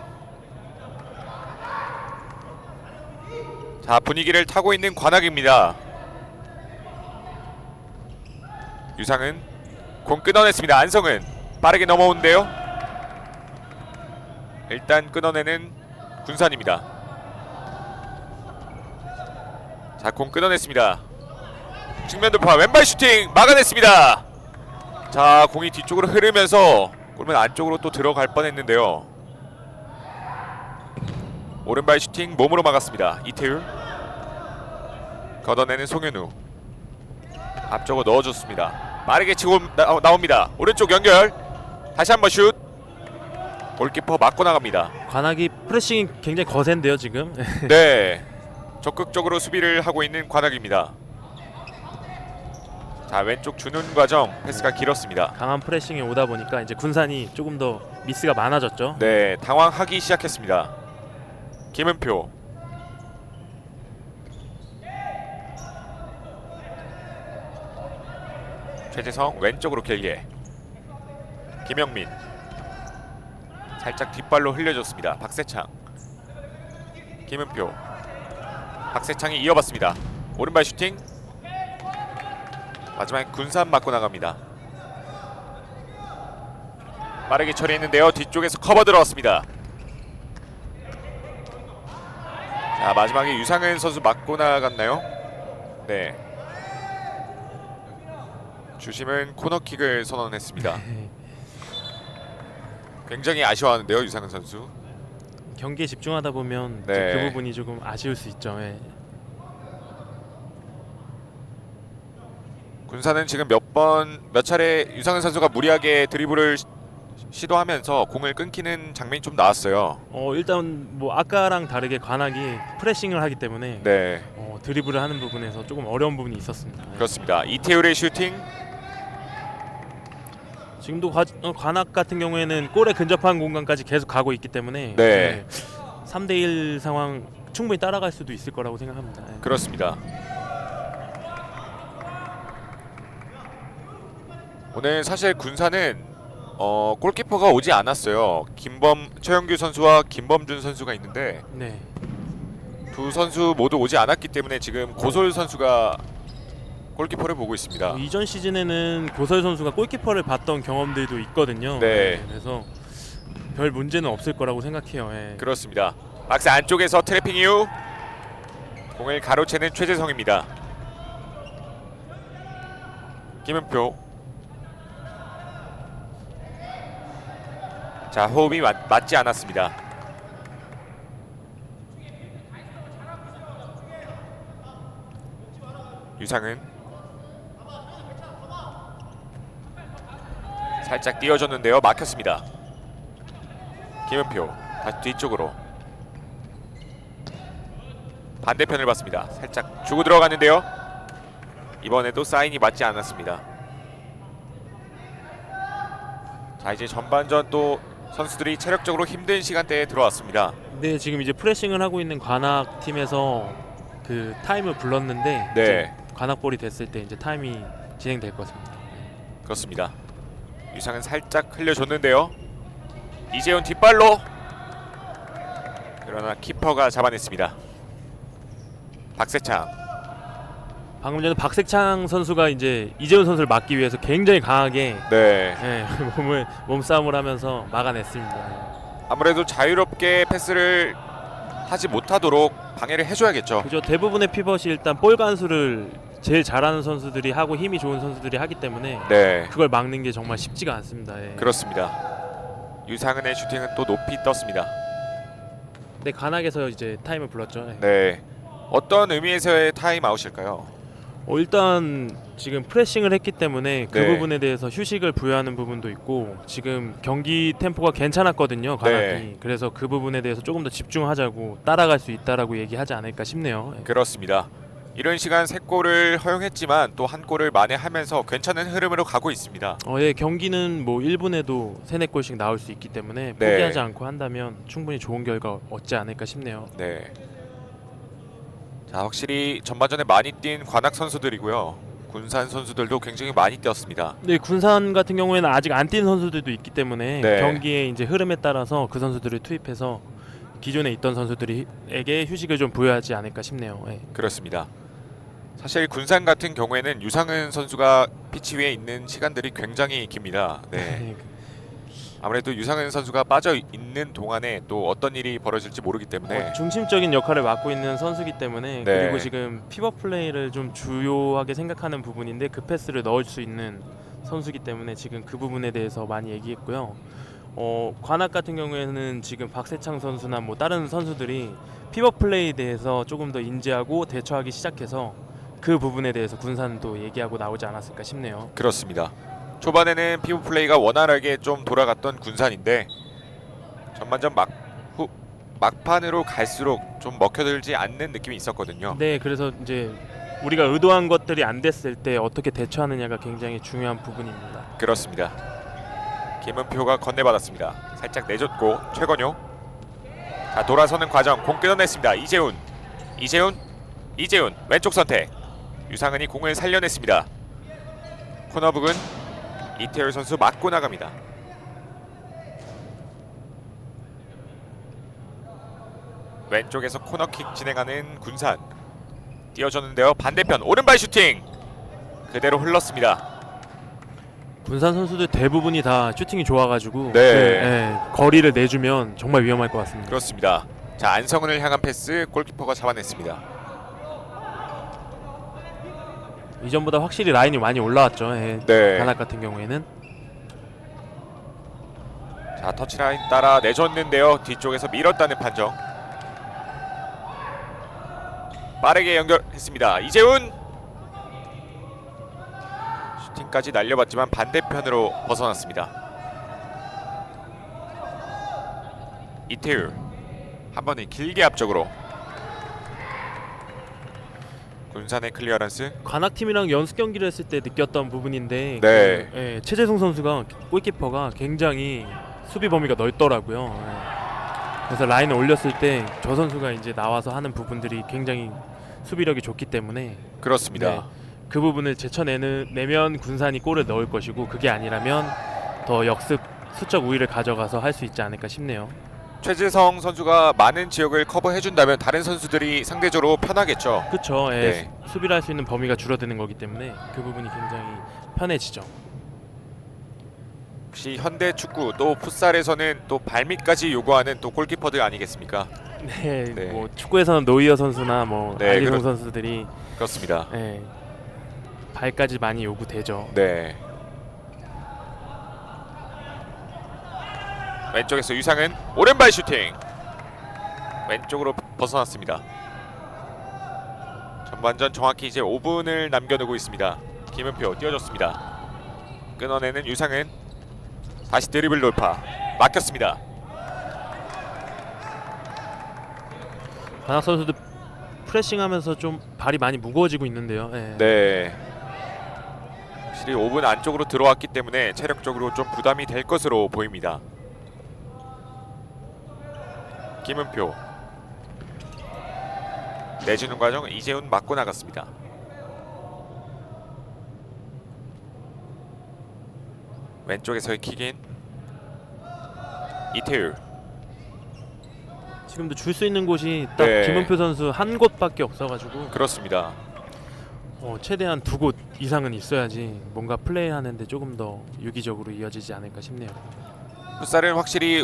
자, 분위기를 타고 있는 관악입니다. 유상은 공 끊어냈습니다. 안성은 빠르게 넘어오는데요. 일단 끊어내는 군산입니다. 자, 공 끊어냈습니다. 측면 돌파 왼발 슈팅 막아냈습니다. 자, 공이 뒤쪽으로 흐르면서 골문 안쪽으로 또 들어갈 뻔했는데요. 오른발 슈팅 몸으로 막았습니다. 이태율 걷어내는 송현우 앞쪽으로 넣어줬습니다. 빠르게 치고 나옵니다. 오른쪽 연결 다시 한번 슛 골키퍼 맞고 나갑니다. 관악이 프레싱이 굉장히 거센데요 지금. 네, 적극적으로 수비를 하고 있는 관악입니다. 자, 왼쪽 주는 과정 패스가 길었습니다. 강한 프레싱이 오다 보니까 이제 군산이 조금 더 미스가 많아졌죠. 네, 당황하기 시작했습니다. 김은표 최재성 왼쪽으로 길게 김영민 살짝 뒷발로 흘려줬습니다. 박세창 김은표 박세창이 이어봤습니다. 오른발 슈팅 마지막에 군산 맞고 나갑니다. 빠르게 처리했는데요. 뒤쪽에서 커버 들어왔습니다. 자, 마지막에 유상은 선수 맞고 나갔나요? 네. 주심은 코너킥을 선언했습니다. 굉장히 아쉬워하는데요, 유상은 선수. 경기에 집중하다 보면 네. 이제 그 부분이 조금 아쉬울 수 있죠. 예. 군사는 지금 몇 차례 유상은 선수가 무리하게 드리블을 시도하면서 공을 끊기는 장면이 좀 나왔어요. 일단 뭐 아까랑 다르게 관악이 프레싱을 하기 때문에 네, 드리블을 하는 부분에서 조금 어려운 부분이 있었습니다. 예. 그렇습니다. 이태율의 슈팅. 지금도 관악 같은 경우에는 골에 근접한 공간까지 계속 가고 있기 때문에 네. 3대1 상황 충분히 따라갈 수도 있을 거라고 생각합니다. 예. 그렇습니다. 오늘 사실 군사는 골키퍼가 오지 않았어요. 최영규 선수와 김범준 선수가 있는데 네. 두 선수 모두 오지 않았기 때문에 지금 고솔 선수가 골키퍼를 보고 있습니다. 이전 시즌에는 고설 선수가 골키퍼를 봤던 경험들도 있거든요. 네. 그래서 별 문제는 없을 거라고 생각해요. 예. 그렇습니다. 박스 안쪽에서 트래핑 이후 공을 가로채는 최재성입니다. 김은표. 자, 호흡이 맞지 않았습니다. 유상은 살짝 띄워줬는데요. 막혔습니다. 김은표 다시 뒤쪽으로 반대편을 봤습니다. 살짝 주고 들어갔는데요. 이번에도 사인이 맞지 않았습니다. 자, 이제 전반전 또 선수들이 체력적으로 힘든 시간대에 들어왔습니다. 네, 지금 이제 프레싱을 하고 있는 관악 팀에서 그 타임을 불렀는데 네. 이제 관악볼이 됐을 때 이제 타임이 진행될 것 같습니다. 그렇습니다. 유상은 살짝 흘려줬는데요. 이재훈 뒷발로, 그러나 키퍼가 잡아냈습니다. 박세창. 방금 전에 박색창 선수가 이제 이재훈 선수를 막기 위해서 굉장히 강하게 네. 몸싸움을 하면서 막아냈습니다. 아무래도 자유롭게 패스를 하지 못하도록 방해를 해줘야겠죠. 그죠. 대부분의 피벗이 일단 볼 간수를 제일 잘하는 선수들이 하고 힘이 좋은 선수들이 하기 때문에 네. 그걸 막는 게 정말 쉽지가 않습니다. 예. 그렇습니다. 유상은의 슈팅은 또 높이 떴습니다. 네, 관악에서 이제 타임을 불렀죠. 예. 네. 어떤 의미에서의 타임아웃일까요? 일단 지금 프레싱을 했기 때문에 그 네. 부분에 대해서 휴식을 부여하는 부분도 있고 지금 경기 템포가 괜찮았거든요. 관악이. 네. 그래서 그 부분에 대해서 조금 더 집중하자고 따라갈 수 있다라고 얘기하지 않을까 싶네요. 예. 그렇습니다. 이런 시간 3골을 허용했지만 또 1골을 만회하면서 괜찮은 흐름으로 가고 있습니다. 예, 경기는 뭐 1분에도 3-4골씩 나올 수 있기 때문에 네. 포기하지 않고 한다면 충분히 좋은 결과 얻지 않을까 싶네요. 네. 자, 확실히 전반전에 많이 뛴 관악 선수들이고요. 군산 선수들도 굉장히 많이 뛰었습니다. 네, 군산 같은 경우에는 아직 안 뛴 선수들도 있기 때문에 네. 경기의 이제 흐름에 따라서 그 선수들을 투입해서 기존에 있던 선수들에게 휴식을 좀 부여하지 않을까 싶네요. 예. 그렇습니다. 사실 군산 같은 경우에는 유상은 선수가 피치 위에 있는 시간들이 굉장히 깁니다. 네. 아무래도 유상은 선수가 빠져 있는 동안에 또 어떤 일이 벌어질지 모르기 때문에 중심적인 역할을 맡고 있는 선수기 때문에 네. 그리고 지금 피벗 플레이를 좀 주요하게 생각하는 부분인데 그 패스를 넣을 수 있는 선수기 때문에 지금 그 부분에 대해서 많이 얘기했고요. 관악 같은 경우에는 지금 박세창 선수나 뭐 다른 선수들이 피벗 플레이에 대해서 조금 더 인지하고 대처하기 시작해서 그 부분에 대해서 군산도 얘기하고 나오지 않았을까 싶네요. 그렇습니다. 초반에는 피부 플레이가 원활하게 좀 돌아갔던 군산인데 전반전 막판으로 갈수록 좀 먹혀들지 않는 느낌이 있었거든요. 네, 그래서 이제 우리가 의도한 것들이 안 됐을 때 어떻게 대처하느냐가 굉장히 중요한 부분입니다. 그렇습니다. 김은표가 건네받았습니다. 살짝 내줬고 최건효. 자, 돌아서는 과정 공 끊어냈습니다. 이재훈 왼쪽 선택. 유상은이 공을 살려냈습니다. 코너북은 이태율 선수 맞고 나갑니다. 왼쪽에서 코너킥 진행하는 군산. 띄워줬는데요. 반대편 오른발 슈팅 그대로 흘렀습니다. 군산 선수들 대부분이 다 슈팅이 좋아가지고 네. 거리를 내주면 정말 위험할 것 같습니다. 그렇습니다. 자, 안성은을 향한 패스 골키퍼가 잡아냈습니다. 이전보다 확실히 라인이 많이 올라왔죠. 예. 네. 관악 같은 경우에는. 자, 터치라인 따라 내줬는데요. 뒤쪽에서 밀었다는 판정. 빠르게 연결했습니다. 이재훈 슈팅까지 날려봤지만 반대편으로 벗어났습니다. 이태율 한 번에 길게 앞쪽으로. 군산의 클리어런스. 관악팀이랑 연습 경기를 했을 때 느꼈던 부분인데 네. 예, 최재성 선수가 골키퍼가 굉장히 수비 범위가 넓더라고요. 예. 그래서 라인을 올렸을 때 저 선수가 이제 나와서 하는 부분들이 굉장히 수비력이 좋기 때문에 그렇습니다. 네, 그 부분을 제쳐내면 군산이 골을 넣을 것이고, 그게 아니라면 더 역습 수적 우위를 가져가서 할 수 있지 않을까 싶네요. 최재성 선수가 많은 지역을 커버해준다면 다른 선수들이 상대적으로 편하겠죠. 그렇죠. 예, 네. 수비를 할 수 있는 범위가 줄어드는 거기 때문에 그 부분이 굉장히 편해지죠. 혹시 현대 축구 또 풋살에서는 또 발밑까지 요구하는 또 골키퍼들 아니겠습니까? 네, 네. 뭐 축구에서는 노이어 선수나 뭐 네, 알리송 선수들이 그렇습니다. 예, 발까지 많이 요구되죠. 네. 왼쪽에서 유상은 오른발 슈팅. 왼쪽으로 벗어났습니다. 전반전 정확히 이제 5분을 남겨두고 있습니다. 김은표 띄워줬습니다. 끊어내는 유상은 다시 드리블 돌파. 막혔습니다. 관악 선수도 프레싱하면서 좀 발이 많이 무거워지고 있는데요. 예. 네. 확실히 5분 안쪽으로 들어왔기 때문에 체력적으로 좀 부담이 될 것으로 보입니다. 김은표 내주는 과정 이재훈 맞고 나갔습니다. 왼쪽에서의 킥인 이태율. 지금도 줄 수 있는 곳이 딱 네. 김은표 선수 한 곳밖에 없어가지고 그렇습니다. 최대한 2곳 이상은 있어야지 뭔가 플레이하는데 조금 더 유기적으로 이어지지 않을까 싶네요. 풋살은 확실히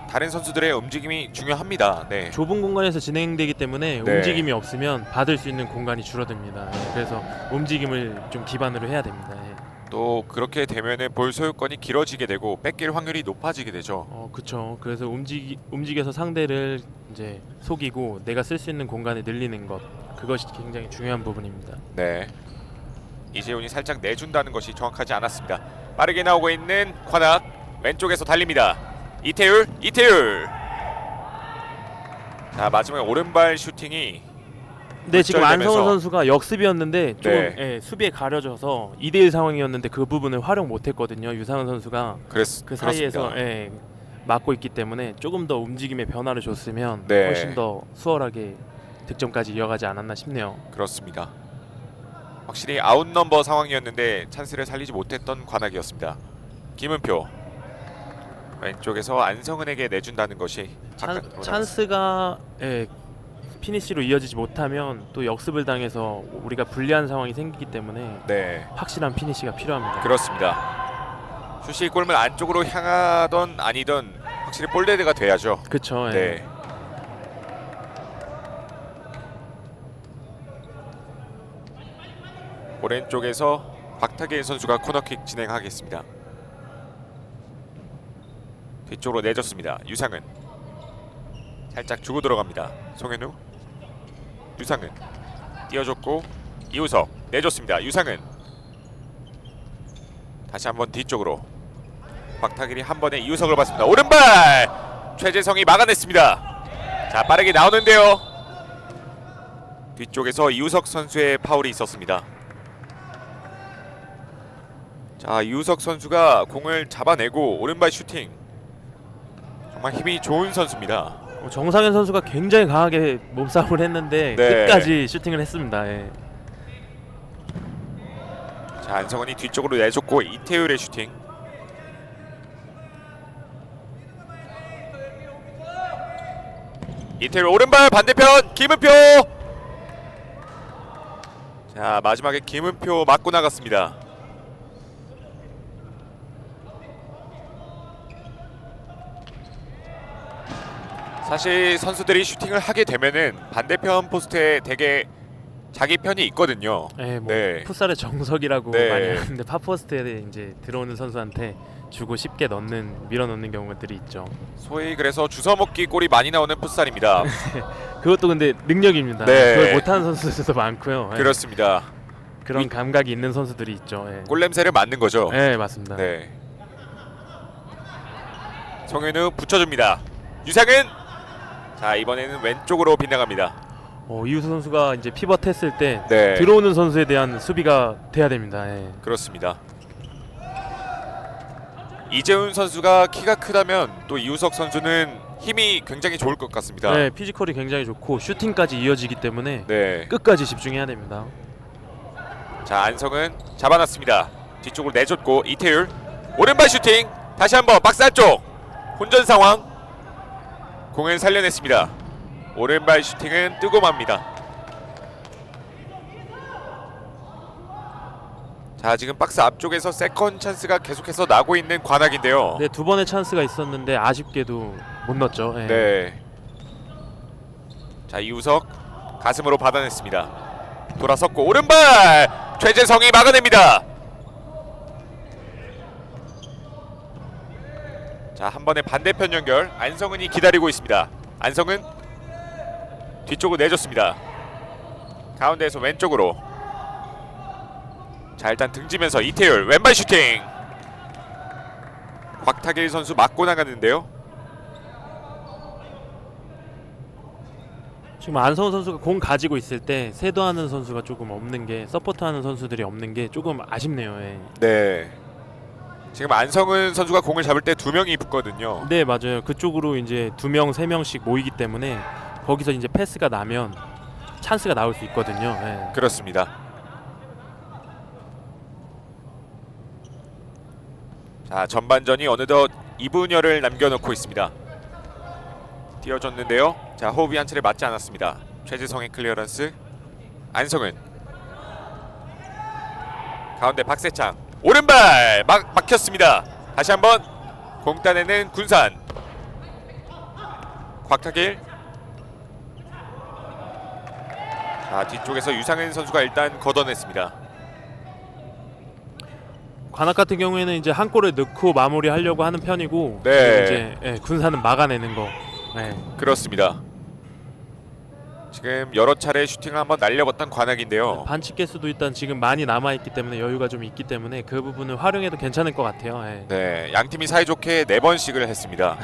다른 선수들의 움직임이 중요합니다. 네. 좁은 공간에서 진행되기 때문에 네. 움직임이 없으면 받을 수 있는 공간이 줄어듭니다. 예, 그래서 움직임을 좀 기반으로 해야 됩니다. 예. 또 그렇게 되면은 볼 소유권이 길어지게 되고 뺏길 확률이 높아지게 되죠. 그렇죠. 그래서 움직여서 상대를 이제 속이고 내가 쓸 수 있는 공간을 늘리는 것, 그것이 굉장히 중요한 부분입니다. 네. 이재훈이 살짝 내준다는 것이 정확하지 않았습니다. 빠르게 나오고 있는 관악. 왼쪽에서 달립니다. 이태율. 자, 마지막에 오른발 슈팅이 네, 지금 안성은 굴절되면서. 선수가 역습이었는데 조금 네. 수비에 가려져서 2대1 상황이었는데 그 부분을 활용 못했거든요. 유상은 선수가 그 사이에서 그렇습니다. 막고 있기 때문에 조금 더 움직임의 변화를 줬으면 네. 훨씬 더 수월하게 득점까지 이어가지 않았나 싶네요. 그렇습니다. 확실히 아웃 넘버 상황이었는데 찬스를 살리지 못했던 관악이었습니다. 김은표 왼쪽에서 안성은에게 내준다는 것이 바깥으로 찬스가 피니시로 이어지지 못하면 또 역습을 당해서 우리가 불리한 상황이 생기기 때문에 네. 확실한 피니시가 필요합니다. 그렇습니다. 슛이 골문 안쪽으로 향하던 아니던 확실히 볼데드가 돼야죠. 그렇죠. 네. 오른쪽에서 박타길 선수가 코너킥 진행하겠습니다. 뒤쪽으로 내줬습니다. 유상은 살짝 주고 들어갑니다. 송현우. 유상은 띄워줬고 이우석 내줬습니다. 유상은 다시 한번 뒤쪽으로 박타길이 한 번에 이우석을 봤습니다. 오른발 최재성이 막아냈습니다. 자, 빠르게 나오는데요. 뒤쪽에서 이우석 선수의 파울이 있었습니다. 자, 이우석 선수가 공을 잡아내고 오른발 슈팅 정말 힘이 좋은 선수입니다. 정상현 선수가 굉장히 강하게 몸싸움을 했는데 네. 끝까지 슈팅을 했습니다. 예. 자, 안성원이 뒤쪽으로 내줬고 이태율의 슈팅. 이태율 오른발 반대편 김은표. 자, 마지막에 김은표 맞고 나갔습니다. 사실 선수들이 슈팅을 하게 되면은 반대편 포스트에 되게 자기 편이 있거든요. 네, 뭐 네. 풋살의 정석이라고 네. 많이 하는데 팝포스트에 이제 들어오는 선수한테 주고 쉽게 밀어 넣는 경우들이 있죠. 소위 그래서 주워먹기 골이 많이 나오는 풋살입니다. 그것도 근데 능력입니다. 네. 그걸 못하는 선수들도 많고요. 예. 그렇습니다. 그런 감각이 있는 선수들이 있죠. 예. 골 냄새를 맡는 거죠. 네, 맞습니다. 네. 송현우 붙여줍니다. 유상은 자 이번에는 왼쪽으로 빗나갑니다. 이우수 선수가 이제 피벗했을 때 네. 들어오는 선수에 대한 수비가 돼야 됩니다. 예. 그렇습니다. 이재훈 선수가 키가 크다면 또 이우석 선수는 힘이 굉장히 좋을 것 같습니다. 네, 피지컬이 굉장히 좋고 슈팅까지 이어지기 때문에 네. 끝까지 집중해야 됩니다. 자 안성은 잡아놨습니다. 뒤쪽으로 내줬고 이태율 오른발 슈팅 다시 한번 박스 안쪽 혼전 상황 공을 살려냈습니다. 오른발 슈팅은 뜨고 맙니다. 자 지금 박스 앞쪽에서 세컨 찬스가 계속해서 나고 있는 관악인데요. 네, 두 번의 찬스가 있었는데 아쉽게도 못 넣었죠. 예. 네. 자 이우석 가슴으로 받아냈습니다. 돌아섰고 오른발 최재성이 막아냅니다. 자 한 번의 반대편 연결 안성은이 기다리고 있습니다. 안성은 뒤쪽으로 내줬습니다. 가운데에서 왼쪽으로 자 일단 등지면서 이태율 왼발 슈팅 곽타길 선수 맞고 나갔는데요. 지금 안성훈 선수가 공 가지고 있을 때 세도하는 선수가 조금 없는 게 서포트하는 선수들이 없는 게 조금 아쉽네요. 예. 네. 지금 안성은 선수가 공을 잡을 때 두 명이 붙거든요. 네, 맞아요. 그쪽으로 이제 2명, 3명씩 모이기 때문에 거기서 이제 패스가 나면 찬스가 나올 수 있거든요. 예. 그렇습니다. 자 전반전이 어느덧 2분여를 남겨놓고 있습니다. 뛰어줬는데요. 자 호흡이 한 차례 맞지 않았습니다. 최재성의 클리어런스 안성은 가운데 박세창 오른발 막혔습니다. 다시 한번 공 따내는 군산 곽타길 자 뒤쪽에서 유상은 선수가 일단 걷어냈습니다. 관악 같은 경우에는 이제 한 골을 넣고 마무리하려고 하는 편이고 네. 이제 군사는 막아내는 거. 네. 그렇습니다. 지금 여러 차례 슈팅을 한번 날려봤던 관악인데요. 반칙 개수도 일단 지금 많이 남아있기 때문에 여유가 좀 있기 때문에 그 부분을 활용해도 괜찮을 것 같아요. 예. 네, 양 팀이 사이좋게 4번씩을 했습니다.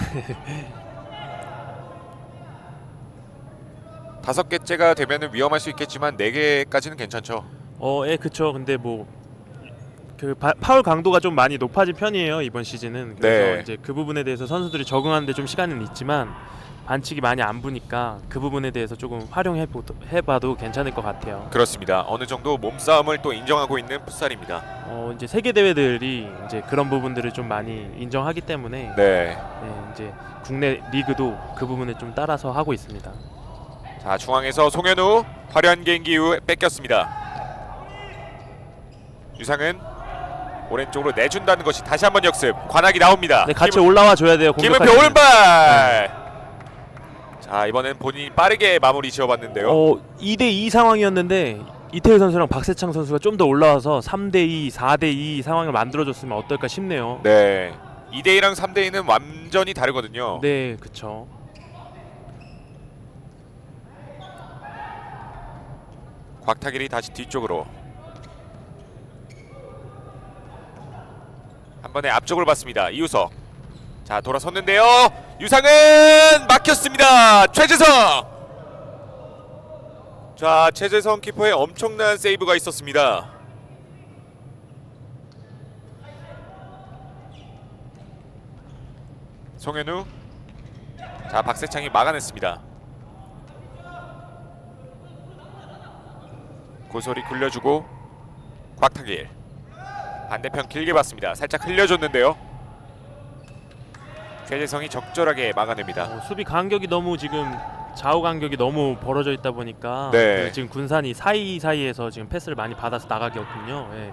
5개째가 되면은 위험할 수 있겠지만 4개까지는 괜찮죠. 예, 그쵸. 근데 뭐 그 파울 강도가 좀 많이 높아진 편이에요 이번 시즌은. 그래서 네. 이제 그 부분에 대해서 선수들이 적응하는데 좀 시간은 있지만 반칙이 많이 안 부니까 그 부분에 대해서 조금 활용해봐도 괜찮을 것 같아요. 그렇습니다. 어느 정도 몸싸움을 또 인정하고 있는 풋살입니다. 이제 세계 대회들이 이제 그런 부분들을 좀 많이 인정하기 때문에 네. 이제 국내 리그도 그 부분을 좀 따라서 하고 있습니다. 자 중앙에서 송현우 화려한 개인기 이후 뺏겼습니다. 유상은 오른쪽으로 내준다는 것이 다시 한번 역습. 관악이 나옵니다. 네, 같이 올라와 줘야 돼요. 김은표 오른발. 자 이번엔 본인이 빠르게 마무리 지어봤는데요. 2대2 상황이었는데 이태일 선수랑 박세창 선수가 좀 더 올라와서 3대2, 4대2 상황을 만들어줬으면 어떨까 싶네요. 네, 2대2랑 3대2는 완전히 다르거든요. 네, 그쵸. 곽타길이 다시 뒤쪽으로 한 번에 앞쪽을 봤습니다. 이우석 자 돌아섰는데요. 유상은 막혔습니다. 최재성 자 최재성 키퍼의 엄청난 세이브가 있었습니다. 송현우 자 박세창이 막아냈습니다. 고소리 굴려주고 곽타길 반대편 길게 봤습니다. 살짝 흘려줬는데요. 최재성이 적절하게 막아냅니다. 수비 간격이 너무 지금 좌우 간격이 너무 벌어져 있다 보니까 네. 지금 군산이 사이사이에서 지금 패스를 많이 받아서 나가겠군요. 예.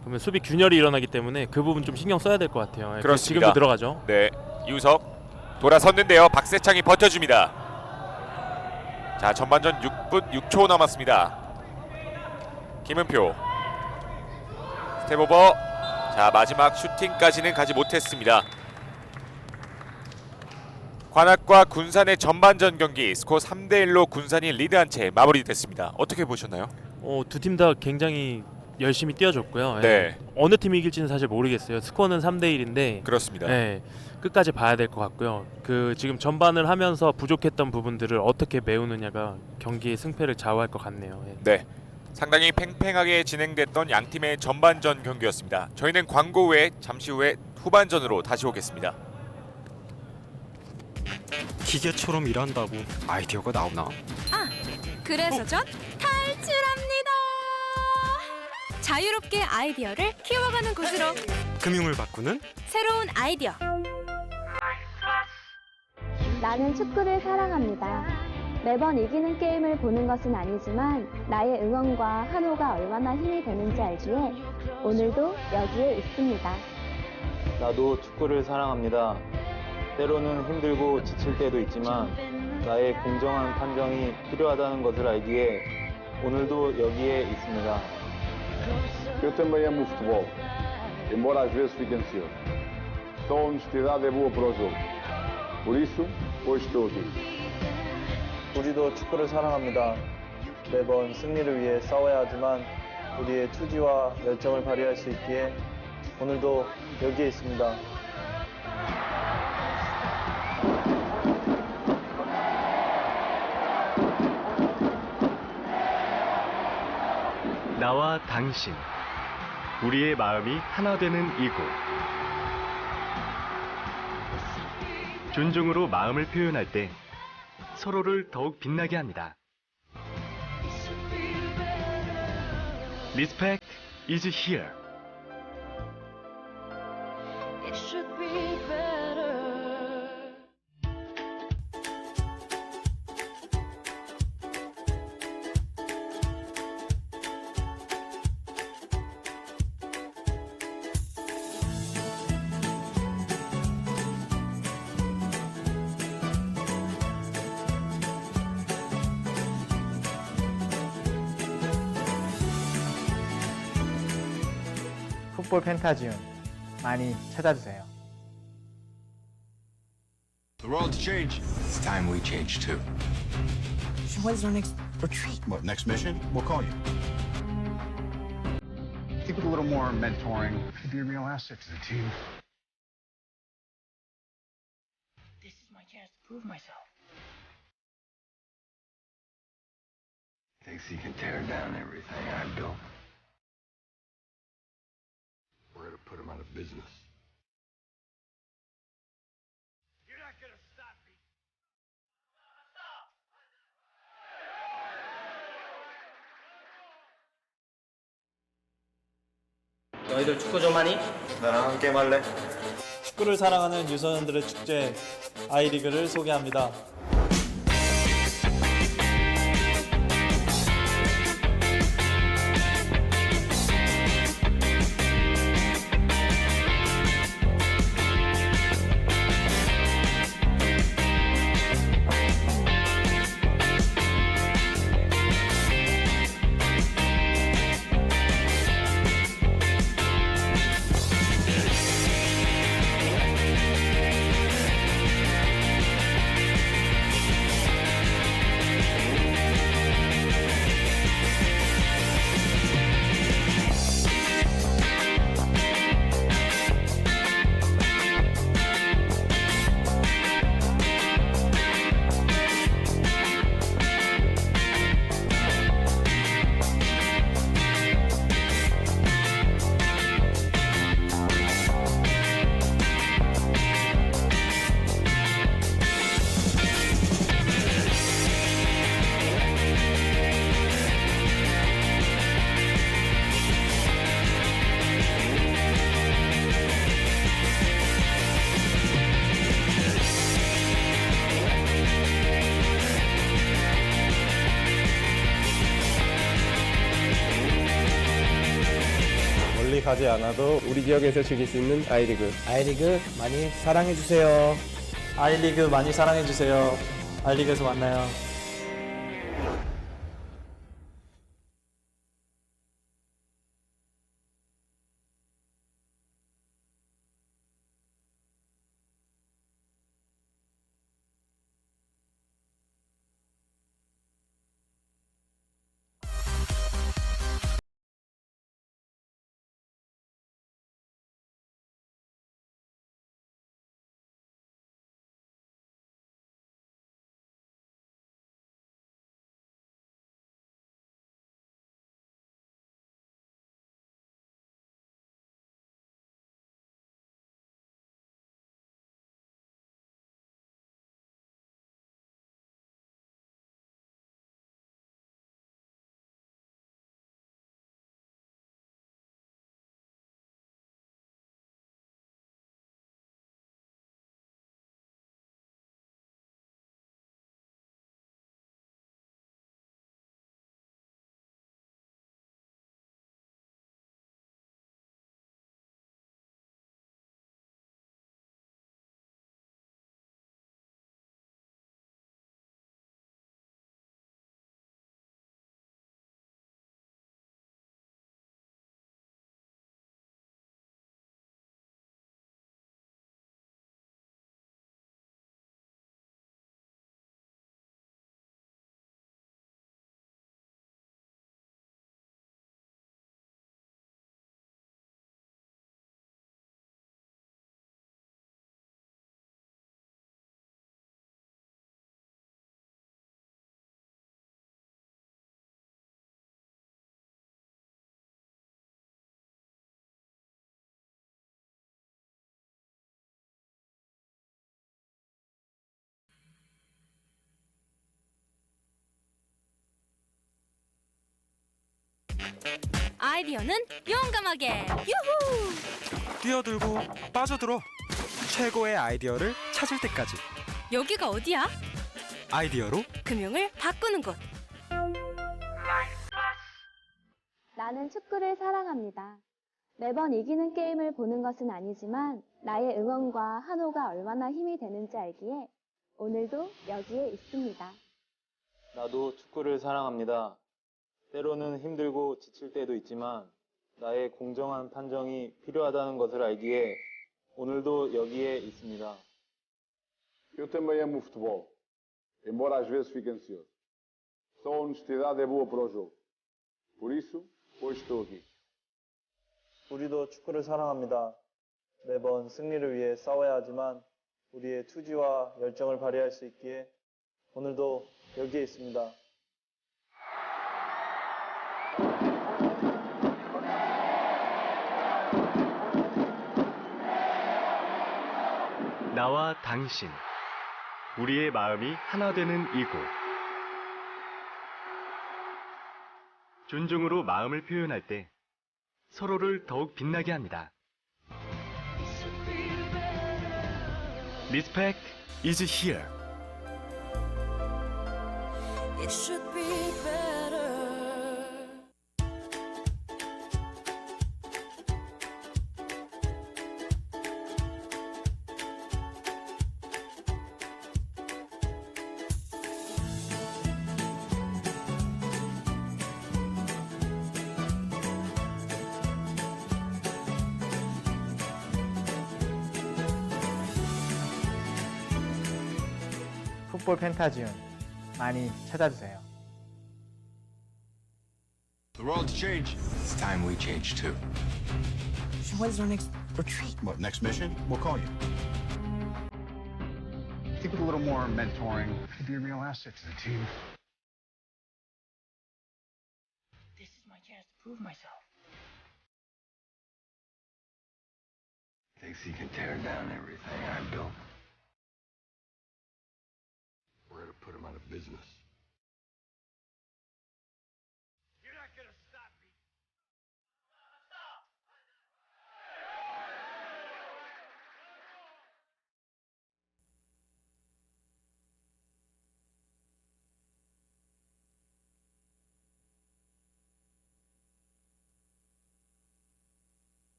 그러면 수비 균열이 일어나기 때문에 그 부분 좀 신경 써야 될 것 같아요. 예. 그렇습니다. 지금도 들어가죠. 네, 이우석 돌아섰는데요. 박세창이 버텨줍니다. 자, 전반전 6분 6초 남았습니다. 김은표 스텝오버. 자, 마지막 슈팅까지는 가지 못했습니다. 관악과 군산의 전반전 경기 스코어 3대1로 군산이 리드한 채 마무리됐습니다. 어떻게 보셨나요? 두 팀 다 굉장히 열심히 뛰어줬고요. 네. 예. 어느 팀이 이길지는 사실 모르겠어요. 스코어는 3대1인데 그렇습니다. 예, 끝까지 봐야 될 것 같고요. 지금 전반을 하면서 부족했던 부분들을 어떻게 메우느냐가 경기의 승패를 좌우할 것 같네요. 예. 네, 상당히 팽팽하게 진행됐던 양 팀의 전반전 경기였습니다. 저희는 광고 후에 잠시 후에 후반전으로 다시 오겠습니다. 기계처럼 일한다고 아이디어가 나오나? 그래서 전 탈출합니다. 자유롭게 아이디어를 키워가는 곳으로 금융을 바꾸는 새로운 아이디어. 나는 축구를 사랑합니다. 매번 이기는 게임을 보는 것은 아니지만 나의 응원과 환호가 얼마나 힘이 되는지 알기에 오늘도 여기에 있습니다. 나도 축구를 사랑합니다. 때로는 힘들고 지칠 때도 있지만 나의 공정한 판정이 필요하다는 것을 알기에 오늘도 여기에 있습니다. Eu também amo o futebol, embora às vezes fique ansioso. Só a honestidade é boa para o jogo. Por isso, hoje estou aqui. 우리도 축구를 사랑합니다. 매번 승리를 위해 싸워야 하지만 우리의 투지와 열정을 발휘할 수 있기에 오늘도 여기에 있습니다. 나와 당신, 우리의 마음이 하나 되는 이곳. 존중으로 마음을 표현할 때 서로를 더욱 빛나게 합니다. Respect is here. It should be better. 풋볼 펜타지움 많이 찾아주세요. The world's changed. It's time we change too. So when's our next retreat? What, next mission? We'll call you. I think with a little more mentoring, you'd be a real asset to the team. This is my chance to prove myself. Thinks he can tear down everything I've built. We're gonna put him out of business. You're not gonna stop me. 너희들 축구 좀 하니? 나랑 함께 할래? 축구를 사랑하는 유소년들의 축제 아이리그를 소개합니다. 멀리 가지 않아도 우리 지역에서 즐길 수 있는 아이리그. 아이리그 많이 사랑해주세요. 아이리그 많이 사랑해주세요. 아이리그에서 만나요. 아이디어는 용감하게 유후. 뛰어들고 빠져들어. 최고의 아이디어를 찾을 때까지. 여기가 어디야? 아이디어로 금융을 바꾸는 곳. 나는 축구를 사랑합니다. 매번 이기는 게임을 보는 것은 아니지만 나의 응원과 한호가 얼마나 힘이 되는지 알기에 오늘도 여기에 있습니다. 나도 축구를 사랑합니다. 때로는 힘들고 지칠 때도 있지만 나의 공정한 판정이 필요하다는 것을 알기에 오늘도 여기에 있습니다. Eu também amo o futebol, embora às vezes fique ansioso. Só a honestidade é boa para o jogo. Por isso, hoje estou aqui. 우리도 축구를 사랑합니다. 매번 승리를 위해 싸워야 하지만 우리의 투지와 열정을 발휘할 수 있기에 오늘도 여기에 있습니다. 나와 당신, 우리의 마음이 하나 되는 이곳. 존중으로 마음을 표현할 때 서로를 더욱 빛나게 합니다. Respect is here. It should be better. 풋볼 펜타지움 많이 찾아주세요. The world's changed. It's time we change too. So when's our next retreat? What, next mission? We'll call you. I think with a little more mentoring, could be a real asset to the team. This is my chance to prove myself. Thinks he can tear down everything I built. We're gonna put him out of business. You're not gonna stop me.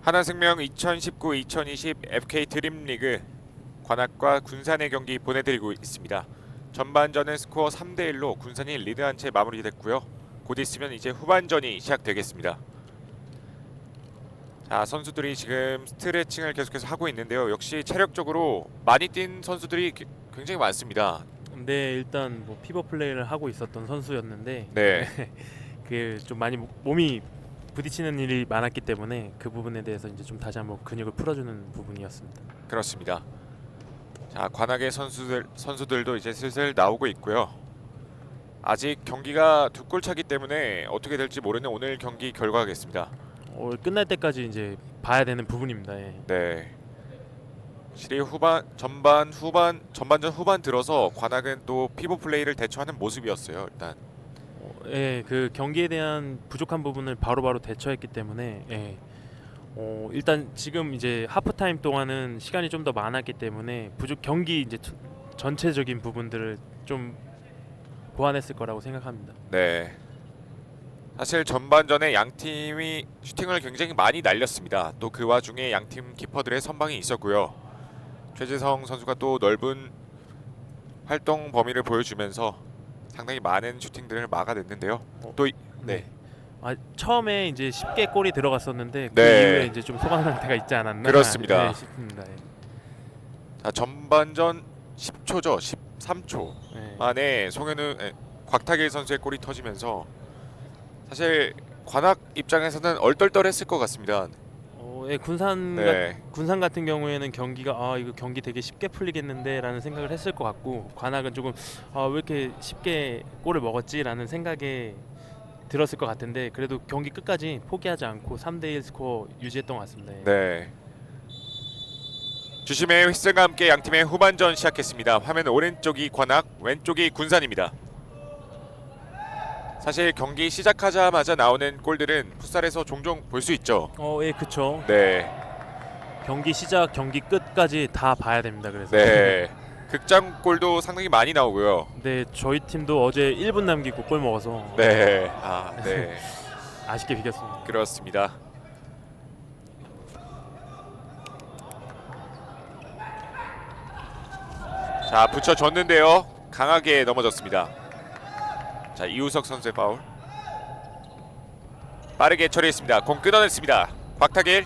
하나생명 2019-2020 FK 드림리그 관악과 군산의 경기 보내드리고 있습니다. 전반전은 스코어 3대1로 군산이 리드한 채 마무리됐고요. 곧 있으면 이제 후반전이 시작되겠습니다. 자, 선수들이 지금 스트레칭을 계속해서 하고 있는데요. 역시 체력적으로 많이 뛴 선수들이 굉장히 많습니다. 네, 일단 뭐 피버 플레이를 하고 있었던 선수였는데 네. 그 좀 많이 몸이 부딪히는 일이 많았기 때문에 그 부분에 대해서 이제 좀 다시 한번 근육을 풀어주는 부분이었습니다. 그렇습니다. 자, 관악의 선수들도 이제 슬슬 나오고 있고요. 아직 경기가 두 골 차기 때문에 어떻게 될지 모르는 오늘 경기 결과겠습니다. 끝날 때까지 이제 봐야 되는 부분입니다. 예. 네. 확실히 전반전 후반 들어서 관악은 또 피보 플레이를 대처하는 모습이었어요. 일단. 예, 그 경기에 대한 부족한 부분을 바로바로 대처했기 때문에 예. 일단 지금 이제 하프타임 동안은 시간이 좀 더 많았기 때문에 경기 이제 전체적인 부분들을 좀 보완했을 거라고 생각합니다. 네. 사실 전반전에 양 팀이 슈팅을 굉장히 많이 날렸습니다. 또 그 와중에 양 팀 키퍼들의 선방이 있었고요. 최지성 선수가 또 넓은 활동 범위를 보여주면서 상당히 많은 슈팅들을 막아냈는데요. 네. 처음에 이제 쉽게 골이 들어갔었는데 그 네. 이후에 이제 좀 소강 상태가 있지 않았나 그렇습니다. 싶습니다. 예. 자, 전반전 10초죠. 13초 만에 곽타길 선수의 골이 터지면서 사실 관악 입장에서는 얼떨떨했을 것 같습니다. 예, 군산 같은 경우에는 경기가 이거 경기 되게 쉽게 풀리겠는데라는 생각을 했을 것 같고 관악은 조금 왜 이렇게 쉽게 골을 먹었지라는 생각에 들었을 것 같은데 그래도 경기 끝까지 포기하지 않고 3대1 스코어 유지했던 것 같습니다. 네. 주심의 휘슬과 함께 양팀의 후반전 시작했습니다. 화면 오른쪽이 관악, 왼쪽이 군산입니다. 사실 경기 시작하자마자 나오는 골들은 풋살에서 종종 볼 수 있죠. 예, 그렇죠. 네. 경기 시작, 경기 끝까지 다 봐야 됩니다. 그래서. 네. 극장골도 상당히 많이 나오고요. 네, 저희 팀도 어제 1분 남기고 골 먹어서. 네. 네. 아쉽게 비겼습니다. 그렇습니다. 자, 붙여줬는데요. 강하게 넘어졌습니다. 자, 이우석 선수의 파울. 빠르게 처리했습니다. 공 끊어냈습니다. 곽타길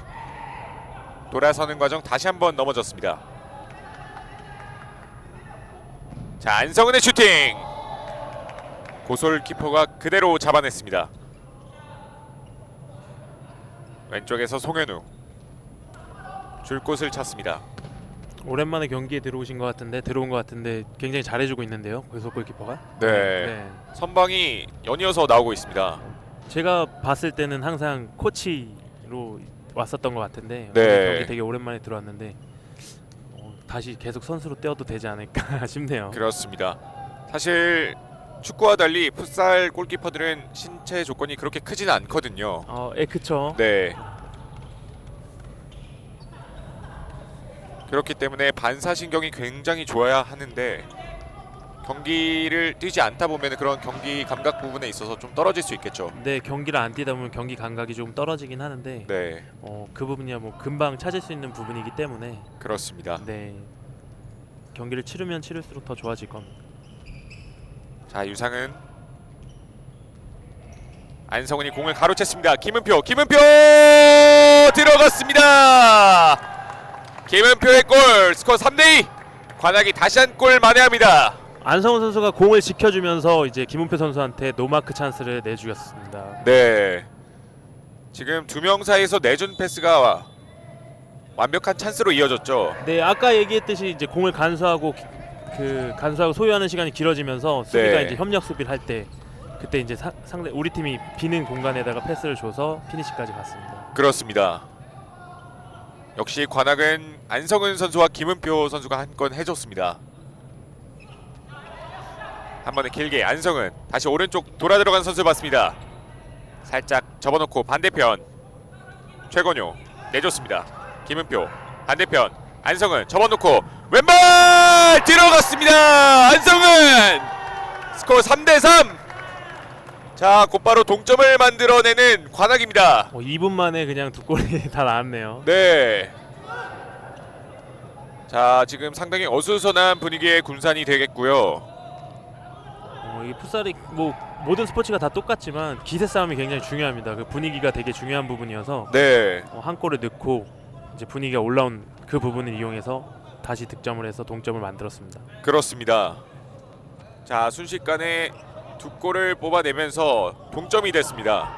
돌아서는 과정 다시 한번 넘어졌습니다. 자, 안성은의 슈팅. 고솔 키퍼가 그대로 잡아냈습니다. 왼쪽에서 송현우 줄 곳을 찾습니다. 오랜만에 경기에 들어온 것 같은데 굉장히 잘해주고 있는데요. 고솔 골키퍼가. 네. 선방이 연이어서 나오고 있습니다. 제가 봤을 때는 항상 코치로 왔었던 것 같은데 네. 경기 되게 오랜만에 들어왔는데 다시 계속 선수로 뛰어도 되지 않을까 싶네요. 그렇습니다. 사실 축구와 달리 풋살 골키퍼들은 신체 조건이 그렇게 크지는 않거든요. 예, 그렇죠. 네. 그렇기 때문에 반사신경이 굉장히 좋아야 하는데 경기를 뛰지 않다 보면 그런 경기 감각 부분에 있어서 좀 떨어질 수 있겠죠. 네, 경기를 안 뛰다 보면 경기 감각이 조금 떨어지긴 하는데 네. 그 부분이야 뭐 금방 찾을 수 있는 부분이기 때문에 그렇습니다. 네, 경기를 치르면 치를수록 더 좋아질 겁니다. 자, 유상은 안성은이 공을 가로챘습니다. 김은표 들어갔습니다. 김은표의 골. 스코어 3대2. 관악이 다시 한 골 만회합니다. 안성훈 선수가 공을 지켜주면서 이제 김은표 선수한테 노마크 찬스를 내주었습니다. 네. 지금 두 명 사이에서 내준 패스가 완벽한 찬스로 이어졌죠. 네, 아까 얘기했듯이 이제 공을 간수하고 소유하는 시간이 길어지면서 수비가 이제 협력 수비를 할 때 그때 이제 상대 우리 팀이 비는 공간에다가 패스를 줘서 피니시까지 갔습니다. 그렇습니다. 역시 관악은 안성은 선수와 김은표 선수가 한 건 해줬습니다. 한 번에 길게 안성은 다시 오른쪽 돌아 들어간 선수 봤습니다. 살짝 접어놓고 반대편 최건효 내줬습니다. 김은표 반대편 안성은 접어놓고 왼발 들어갔습니다. 안성은 스코어 3대3. 자, 곧바로 동점을 만들어내는 관악입니다. 2분 만에 그냥 두 골이 다 나왔네요. 네. 자, 지금 상당히 어수선한 분위기의 군산이 되겠고요. 이 풋살이 뭐 모든 스포츠가 다 똑같지만 기세 싸움이 굉장히 중요합니다. 그 분위기가 되게 중요한 부분이어서 네. 한 골을 넣고 이제 분위기가 올라온 그 부분을 이용해서 다시 득점을 해서 동점을 만들었습니다. 그렇습니다. 자, 순식간에 두 골을 뽑아내면서 동점이 됐습니다.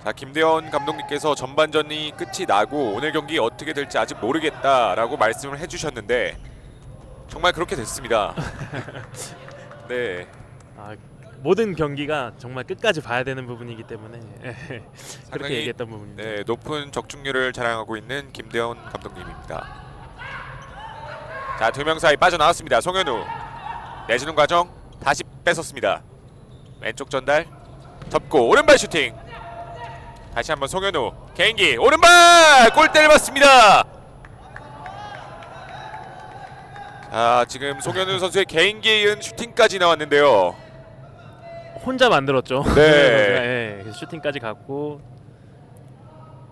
자, 김대현 감독님께서 전반전이 끝이 나고 오늘 경기 어떻게 될지 아직 모르겠다라고 말씀을 해주셨는데 정말 그렇게 됐습니다. 네. 모든 경기가 정말 끝까지 봐야 되는 부분이기 때문에 그렇게 얘기했던 부분입니다. 네, 높은 적중률을 자랑하고 있는 김대현 감독님입니다. 자, 두 명 사이 빠져나왔습니다. 송현우 내주는 과정 다시 뺏었습니다. 왼쪽 전달 접고 오른발 슈팅. 다시 한번 송현우 개인기 오른발 골대를 맞습니다. 자, 지금 송현우 선수의 개인기에 이은 슈팅까지 나왔는데요. 혼자 만들었죠. 네. 그래서 슈팅까지 갔고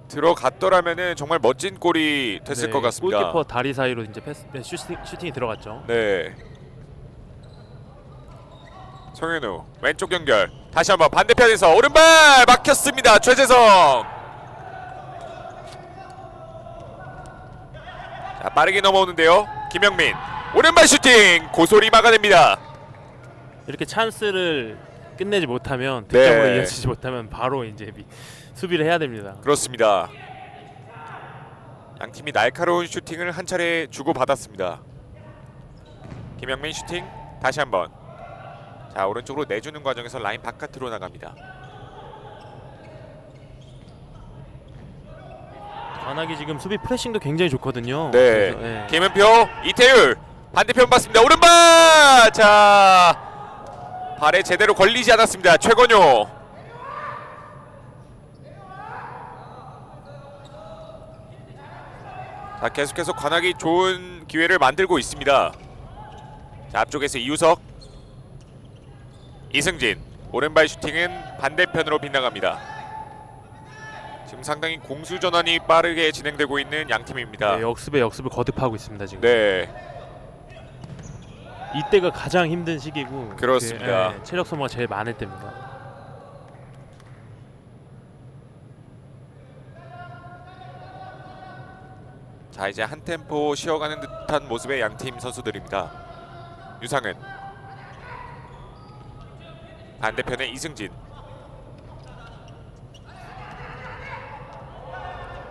들어갔더라면은 정말 멋진 골이 됐을 것 같습니다. 골키퍼 다리 사이로 이제 슈팅이 들어갔죠. 네. 송현우 왼쪽 연결 다시 한번 반대편에서 오른발 막혔습니다. 최재성. 자, 빠르게 넘어오는데요. 김영민 오른발 슈팅 고소리 막아냅니다. 이렇게 찬스를 끝내지 못하면 득점으로 네. 이어지지 못하면 바로 이제 수비를 해야 됩니다. 그렇습니다. 양 팀이 날카로운 슈팅을 한 차례 주고 받았습니다. 김영민 슈팅 다시 한번. 자, 오른쪽으로 내주는 과정에서 라인 바깥으로 나갑니다. 관악이 지금 수비 프레싱도 굉장히 좋거든요. 네. 그래서, 김은표 이태율 반대편 봤습니다. 오른발. 자, 발에 제대로 걸리지 않았습니다. 최건효. 자, 계속해서 관악이 좋은 기회를 만들고 있습니다. 자, 앞쪽에서 이우석 이승진 오른발 슈팅은 반대편으로 빗나갑니다. 지금 상당히 공수 전환이 빠르게 진행되고 있는 양 팀입니다. 네, 역습을 거듭하고 있습니다 지금. 네. 이때가 가장 힘든 시기고 그렇습니다. 체력 소모가 제일 많을 때입니다. 자, 이제 한 템포 쉬어가는 듯한 모습의 양팀 선수들입니다. 유상은 반대편에 이승진.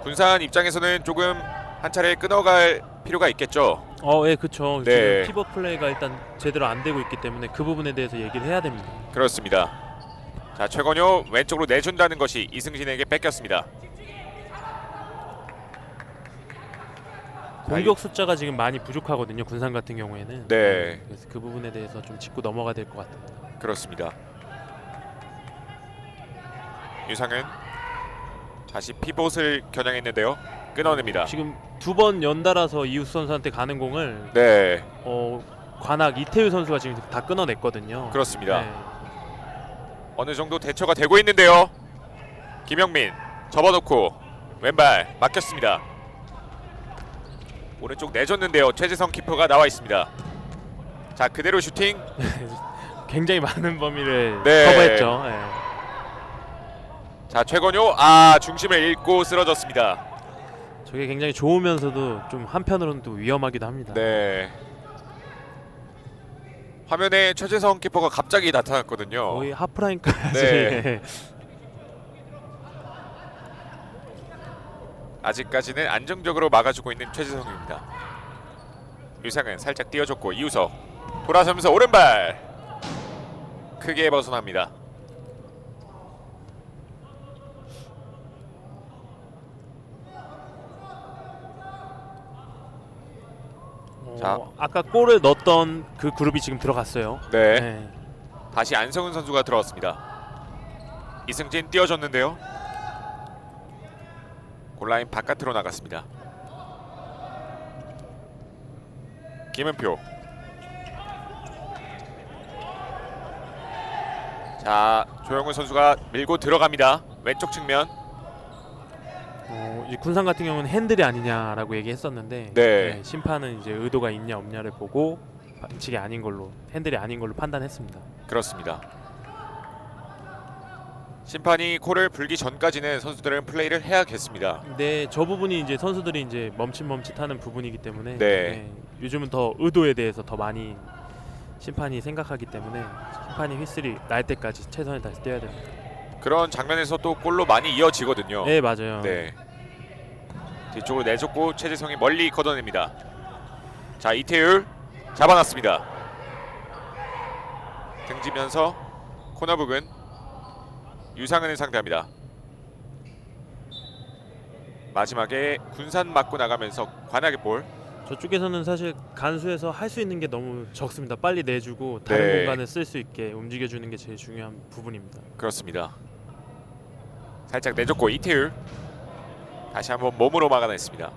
군산 입장에서는 조금 한 차례 끊어갈 필요가 있겠죠. 예, 그렇죠. 네. 지금 피벗 플레이가 일단 제대로 안 되고 있기 때문에 그 부분에 대해서 얘기를 해야 됩니다. 그렇습니다. 자, 최건효 왼쪽으로 내준다는 것이 이승진에게 뺏겼습니다. 공격 숫자가 지금 많이 부족하거든요. 군산 같은 경우에는. 네. 그래서 그 부분에 대해서 좀 짚고 넘어가야 될 것 같습니다. 그렇습니다. 유상은 다시 피봇을 겨냥했는데요. 끊어냅니다. 지금 두 번 연달아서 이우수 선수한테 가는 공을 네. 관악 이태유 선수가 지금 다 끊어냈거든요. 그렇습니다. 네. 어느 정도 대처가 되고 있는데요. 김영민 접어놓고 왼발 막혔습니다. 오른쪽 내줬는데요. 최재성 키퍼가 나와 있습니다. 자, 그대로 슈팅. 굉장히 많은 범위를 네. 커버했죠. 네. 자, 최건효 중심을 잃고 쓰러졌습니다. 저게 굉장히 좋으면서도 좀 한편으로는 또 위험하기도 합니다. 네. 화면에 최재성 키퍼가 갑자기 나타났거든요. 거의 하프라인까지. 네. 아직까지는 안정적으로 막아주고 있는 최재성입니다. 유상은 살짝 띄워줬고 이우석 돌아서면서 오른발 크게 벗어납니다. 자, 아까 골을 넣었던 그 그룹이 지금 들어갔어요. 네. 다시 안성훈 선수가 들어왔습니다. 이승진 띄워줬는데요. 골라인 바깥으로 나갔습니다. 김은표 자, 조영훈 선수가 밀고 들어갑니다. 왼쪽 측면. 이 군산 같은 경우는 핸들이 아니냐라고 얘기했었는데 네. 심판은 이제 의도가 있냐 없냐를 보고 반칙이 아닌 걸로, 핸들이 아닌 걸로 판단했습니다. 그렇습니다. 심판이 콜을 불기 전까지는 선수들은 플레이를 해야겠습니다. 근데 저 부분이 이제 선수들이 이제 멈칫멈칫하는 부분이기 때문에 네. 요즘은 더 의도에 대해서 더 많이 심판이 생각하기 때문에 심판이 휘슬이 날 때까지 최선을 다해서 뛰어야 됩니다. 그런 장면에서 또 골로 많이 이어지거든요. 네, 맞아요. 네. 뒤쪽으로 내줬고 최재성이 멀리 걷어냅니다. 자, 이태율 잡아놨습니다. 등지면서 코너 부근 유상은을 상대합니다. 마지막에 군산 맞고 나가면서 관악의 볼. 저쪽에서는 사실 간수해서 할 수 있는 게 너무 적습니다. 빨리 내주고 다른 네. 공간을 쓸 수 있게 움직여주는 게 제일 중요한 부분입니다. 그렇습니다. 살짝 내줬고 이태율 다시 한번 몸으로 막아냈습니다.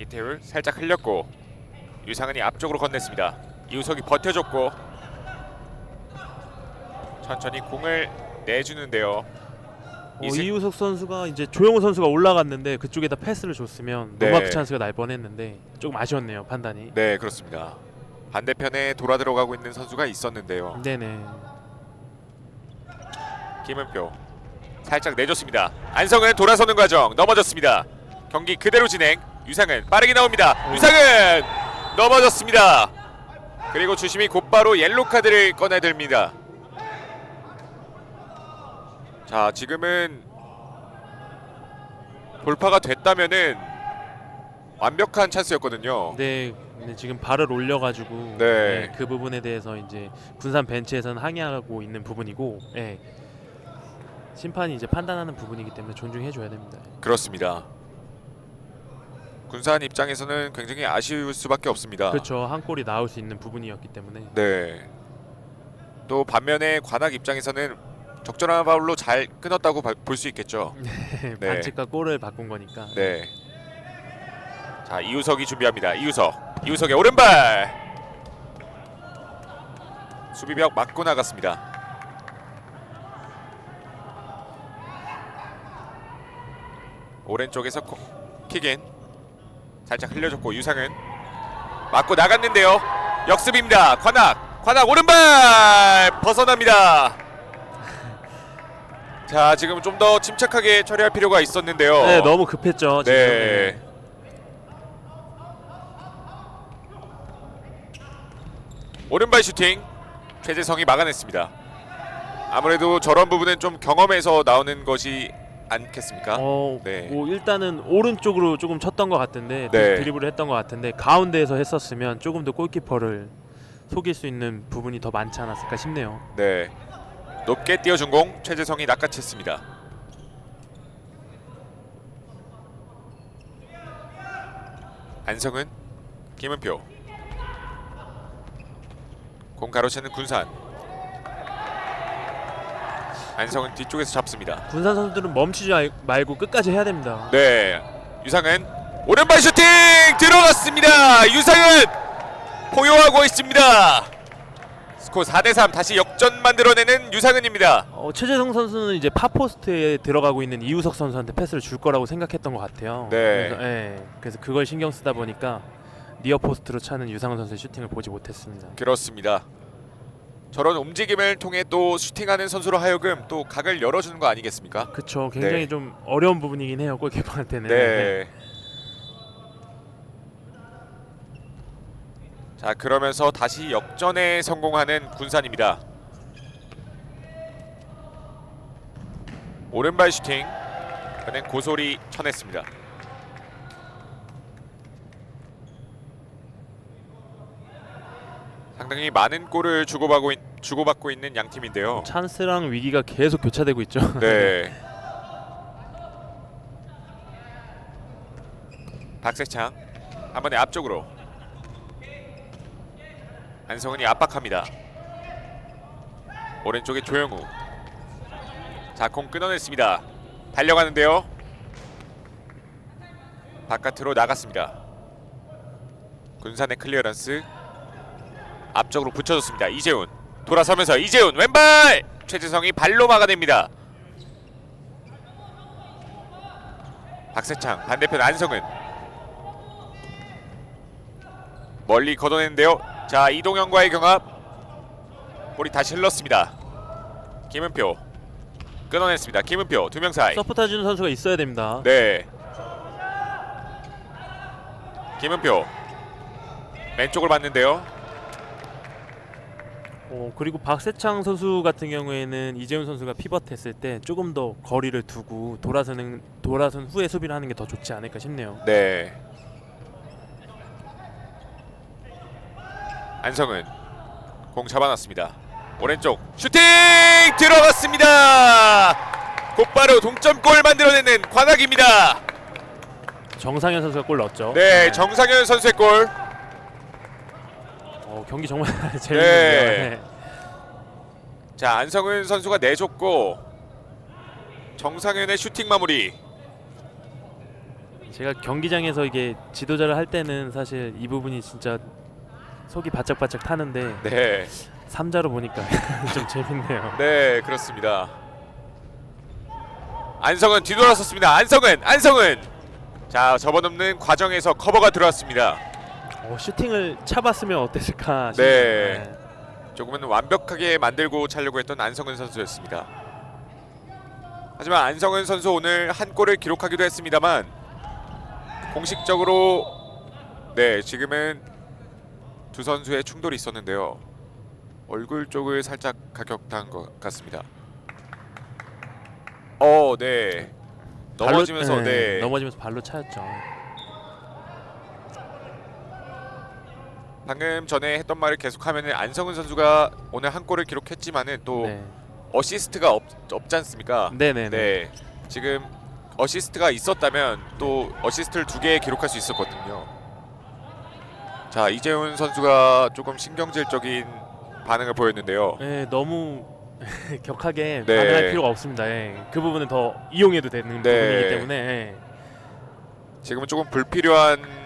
이태율 살짝 흘렸고 유상은이 앞쪽으로 건넸습니다. 이우석이 버텨줬고 천천히 공을 내주는데요. 이우석 선수가 이제 조영우 선수가 올라갔는데 그쪽에다 패스를 줬으면 네. 노마크 찬스가 날 뻔했는데 조금 아쉬웠네요, 판단이. 네, 그렇습니다. 반대편에 돌아 들어가고 있는 선수가 있었는데요. 네네. 김은표 살짝 내줬습니다. 안성은 돌아서는 과정 넘어졌습니다. 경기 그대로 진행. 유상은 빠르게 나옵니다. 유상은 넘어졌습니다. 그리고 주심이 곧바로 옐로 카드를 꺼내듭니다. 자, 지금은 돌파가 됐다면은 완벽한 찬스였거든요. 네, 근데 지금 발을 올려가지고 네. 그 부분에 대해서 이제 군산 벤치에서는 항의하고 있는 부분이고, 심판이 이제 판단하는 부분이기 때문에 존중해줘야 됩니다. 그렇습니다. 군산 입장에서는 굉장히 아쉬울 수밖에 없습니다. 그렇죠, 한 골이 나올 수 있는 부분이었기 때문에. 네. 또 반면에 관악 입장에서는 적절한 파울로 잘 끊었다고 볼 수 있겠죠. 네, 네. 반칙과 골을 바꾼 거니까. 네. 자, 이우석이 준비합니다. 이우석의 오른발. 수비벽 맞고 나갔습니다. 오른쪽에서 킥인. 살짝 흘려줬고 유상은 맞고 나갔는데요. 역습입니다. 관악 오른발 벗어납니다. 자, 지금 좀 더 침착하게 처리할 필요가 있었는데요. 네, 너무 급했죠. 지금. 네. 오른발 슈팅 최재성이 막아냈습니다. 아무래도 저런 부분은 좀 경험에서 나오는 것이 않겠습니까? 네. 뭐 일단은 오른쪽으로 조금 쳤던 것 같은데 네. 드리블을 했던 것 같은데 가운데에서 했었으면 조금 더 골키퍼를 속일 수 있는 부분이 더 많지 않았을까 싶네요. 네. 높게 띄워준 공 최재성이 낚아챘습니다. 안성은 김은표 공 가로채는 군산. 안성은 뒤쪽에서 잡습니다. 군산 선수들은 멈추지 말고 끝까지 해야 됩니다. 네. 유상은 오른발 슈팅 들어갔습니다. 유상은 포효하고 있습니다. 스코어 4대3 다시 역전 만들어내는 유상은입니다. 최재성 선수는 이제 파포스트에 들어가고 있는 이우석 선수한테 패스를 줄 거라고 생각했던 것 같아요. 네. 그래서 그걸 신경 쓰다 보니까 니어 포스트로 차는 유상은 선수의 슈팅을 보지 못했습니다. 그렇습니다. 저런 움직임을 통해 또 슈팅하는 선수로 하여금 또 각을 열어주는 거 아니겠습니까? 그렇죠. 굉장히 네. 좀 어려운 부분이긴 해요, 골키퍼한테는. 네. 자, 그러면서 다시 역전에 성공하는 군산입니다. 오른발 슈팅 그는 고소리 쳐냈습니다. 상당히 많은 골을 주고받고 있는 양 팀인데요. 찬스랑 위기가 계속 교차되고 있죠. 네. 박세창 한 번에 앞쪽으로. 안성은이 압박합니다. 오른쪽에 조영우. 자, 공 끊어냈습니다. 달려가는데요. 바깥으로 나갔습니다. 군산의 클리어런스 앞쪽으로 붙여줬습니다. 이재훈 돌아서면서 이재훈 왼발 최재성이 발로 막아냅니다. 박세창 반대편 안성은 멀리 걷어내는데요. 자 이동현과의 경합 볼이 다시 흘렀습니다. 김은표 끊어냈습니다. 김은표 두 명 사이 서포트 해주는 선수가 있어야 됩니다. 네. 김은표 왼쪽을 봤는데요. 그리고 박세창 선수 같은 경우에는 이재훈 선수가 피벗했을 때 조금 더 거리를 두고 돌아선 후에 수비를 하는 게 더 좋지 않을까 싶네요. 네. 안성은 공 잡아놨습니다. 오른쪽 슈팅 들어갔습니다. 곧바로 동점골 만들어내는 관악입니다. 정상현 선수가 골 넣었죠. 네, 정상현 선수의 골. 경기 정말 재밌는데요. 네. 자 안성은 선수가 내줬고 정상현의 슈팅 마무리. 제가 경기장에서 이게 지도자를 할 때는 사실 이 부분이 진짜 속이 바짝바짝 타는데 네. 3자로 보니까 좀 재밌네요. 네 그렇습니다. 안성은 뒤돌아섰습니다. 안성은 자 접어넘는 과정에서 커버가 들어왔습니다. 슈팅을 차봤으면 어땠을까 싶네요. 네. 조금은 완벽하게 만들고 차려고 했던 안성은 선수였습니다. 하지만 안성은 선수 오늘 한 골을 기록하기도 했습니다만 공식적으로 네 지금은 두 선수의 충돌이 있었는데요. 얼굴 쪽을 살짝 가격당한 것 같습니다. 네. 넘어지면서 넘어지면서 발로 차였죠. 방금 전에 했던 말을 계속하면은 안성은 선수가 오늘 한 골을 기록했지만은 또 어시스트가 없지 않습니까? 네네네. 네. 지금 어시스트가 있었다면 또 어시스트를 2개 기록할 수 있었거든요. 자 이재훈 선수가 조금 신경질적인 반응을 보였는데요. 네, 너무 격하게 반응할 필요가 없습니다. 그 부분은 더 이용해도 되는 부분이기 때문에 지금은 조금 불필요한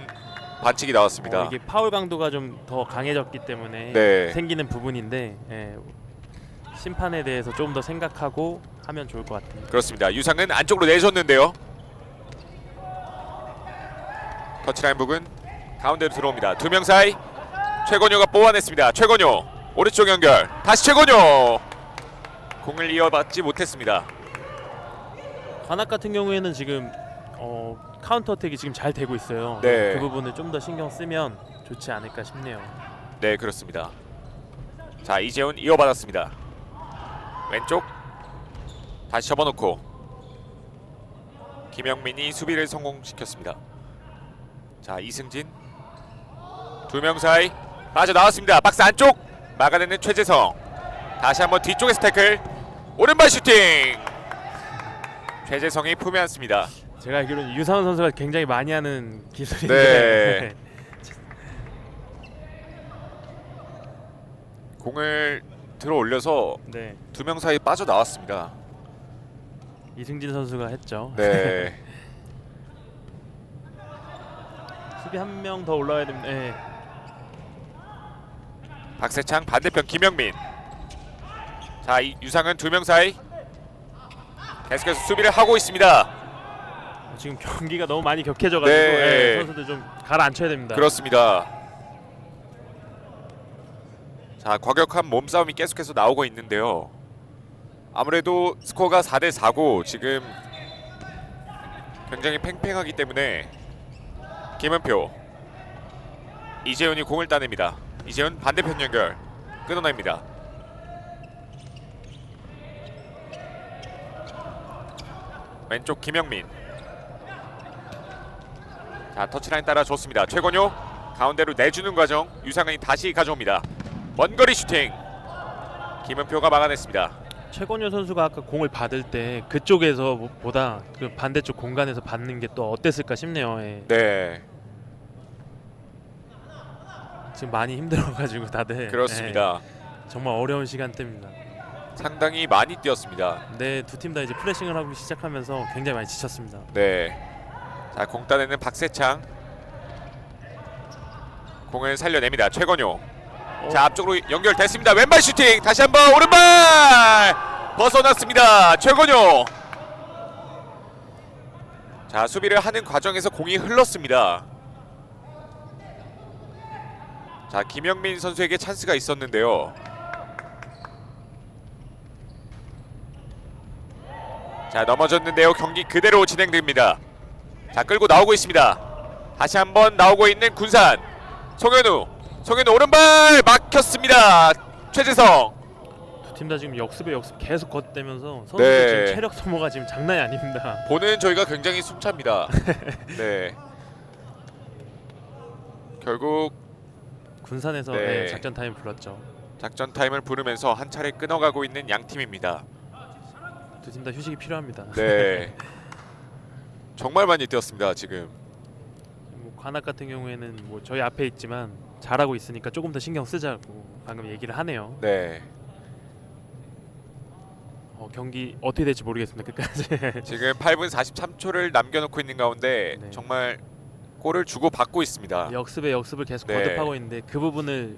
반칙이 나왔습니다. 이게 파울 강도가 좀 더 강해졌기 때문에 생기는 부분인데 심판에 대해서 좀 더 생각하고 하면 좋을 것 같습니다. 그렇습니다. 유상은 안쪽으로 내줬는데요. 터치라인 부근 가운데로 들어옵니다. 2명 사이 최건효가 뽑아냈습니다. 최건효 오른쪽 연결 다시 최건효 공을 이어받지 못했습니다. 관악 같은 경우에는 지금 카운터 어택이 지금 잘 되고 있어요. 네. 그 부분을 좀 더 신경 쓰면 좋지 않을까 싶네요. 네 그렇습니다. 자 이재훈 이어받았습니다. 왼쪽 다시 접어놓고 김영민이 수비를 성공시켰습니다. 자 이승진 2명 사이 빠져나왔습니다. 박스 안쪽 막아내는 최재성 다시 한번 뒤쪽에서 태클 오른발 슈팅 최재성이 품에 안습니다. 제가 알기로는 유상훈 선수가 굉장히 많이 하는 기술인데 공을 들어 올려서 2명 사이 빠져나왔습니다. 이승진 선수가 했죠. 네. 수비 한 명 더 올라와야 됩니다. 박세창 반대편 김영민. 자 유상은 2명 사이 계속해서 수비를 하고 있습니다. 지금 경기가 너무 많이 격해져가지고 선수들 좀 가라앉혀야 됩니다. 그렇습니다. 자 과격한 몸싸움이 계속해서 나오고 있는데요. 아무래도 스코어가 4대4고 지금 굉장히 팽팽하기 때문에 김은표 이재훈이 공을 따냅니다. 이재훈 반대편 연결 끊어냅니다. 왼쪽 김영민. 자 터치라인 따라 줬습니다. 최건효 가운데로 내주는 과정 유상은이 다시 가져옵니다. 원거리 슈팅 김은표가 막아냈습니다. 최건효 선수가 아까 공을 받을 때 그쪽에서 보다 그 반대쪽 공간에서 받는 게 또 어땠을까 싶네요. 네. 지금 많이 힘들어가지고 다들 그렇습니다. 정말 어려운 시간대입니다. 상당히 많이 뛰었습니다. 네, 두 팀 다 이제 프레싱을 하고 시작하면서 굉장히 많이 지쳤습니다. 네. 자, 공 따내는 박세창. 공을 살려냅니다. 최건용. 자, 앞쪽으로 연결됐습니다. 왼발 슈팅. 다시 한번 오른발 벗어났습니다. 최건용. 자, 수비를 하는 과정에서 공이 흘렀습니다. 자, 김영민 선수에게 찬스가 있었는데요. 자, 넘어졌는데요. 경기 그대로 진행됩니다. 자, 끌고 나오고 있습니다. 다시 한번 나오고 있는 군산. 송현우 오른발 막혔습니다. 최재성. 두 팀 다 지금 역습에 역습 계속 걷대면서 선수들 네. 지금 체력 소모가 지금 장난이 아닙니다. 보는 저희가 굉장히 숨찹니다. 네. 결국 군산에서 네. 네, 작전 타임 불렀죠. 작전 타임을 부르면서 한 차례 끊어가고 있는 양 팀입니다. 두 팀 다 휴식이 필요합니다. 네. 정말 많이 뛰었습니다 지금. 뭐 관악 같은 경우에는 뭐 저희 앞에 있지만 잘하고 있으니까 조금 더 신경 쓰자고 방금 얘기를 하네요. 네. 경기 어떻게 될지 모르겠습니다. 끝까지. 지금 8분 43초를 남겨놓고 있는 가운데 네. 정말 골을 주고 받고 있습니다. 역습에 역습을 계속 네. 거듭하고 있는데 그 부분을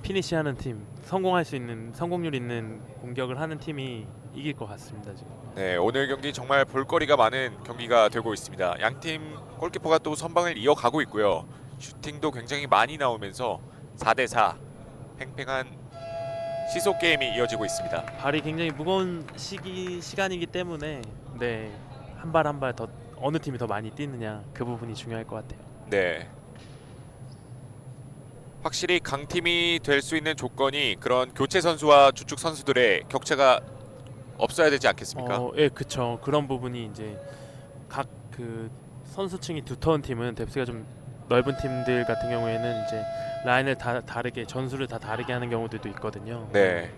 피니시하는 팀, 성공할 수 있는 성공률 있는 공격을 하는 팀이 이길 것 같습니다 지금. 네, 오늘 경기 정말 볼거리가 많은 경기가 되고 있습니다. 양팀 골키퍼가 또 선방을 이어가고 있고요. 슈팅도 굉장히 많이 나오면서 4대4 팽팽한 시속 게임이 이어지고 있습니다. 발이 굉장히 무거운 시간이기 때문에 네, 한 발 한 발 더 어느 팀이 더 많이 뛰느냐 그 부분이 중요할 것 같아요. 네. 확실히 강팀이 될 수 있는 조건이 그런 교체 선수와 주축 선수들의 격차가 없어야 되지 않겠습니까? 예, 그렇죠. 그런 부분이 이제 각 그 선수층이 두터운 팀은 뎁스가 좀 넓은 팀들 같은 경우에는 이제 라인을 다 다르게 전술을 다 다르게 하는 경우들도 있거든요. 네.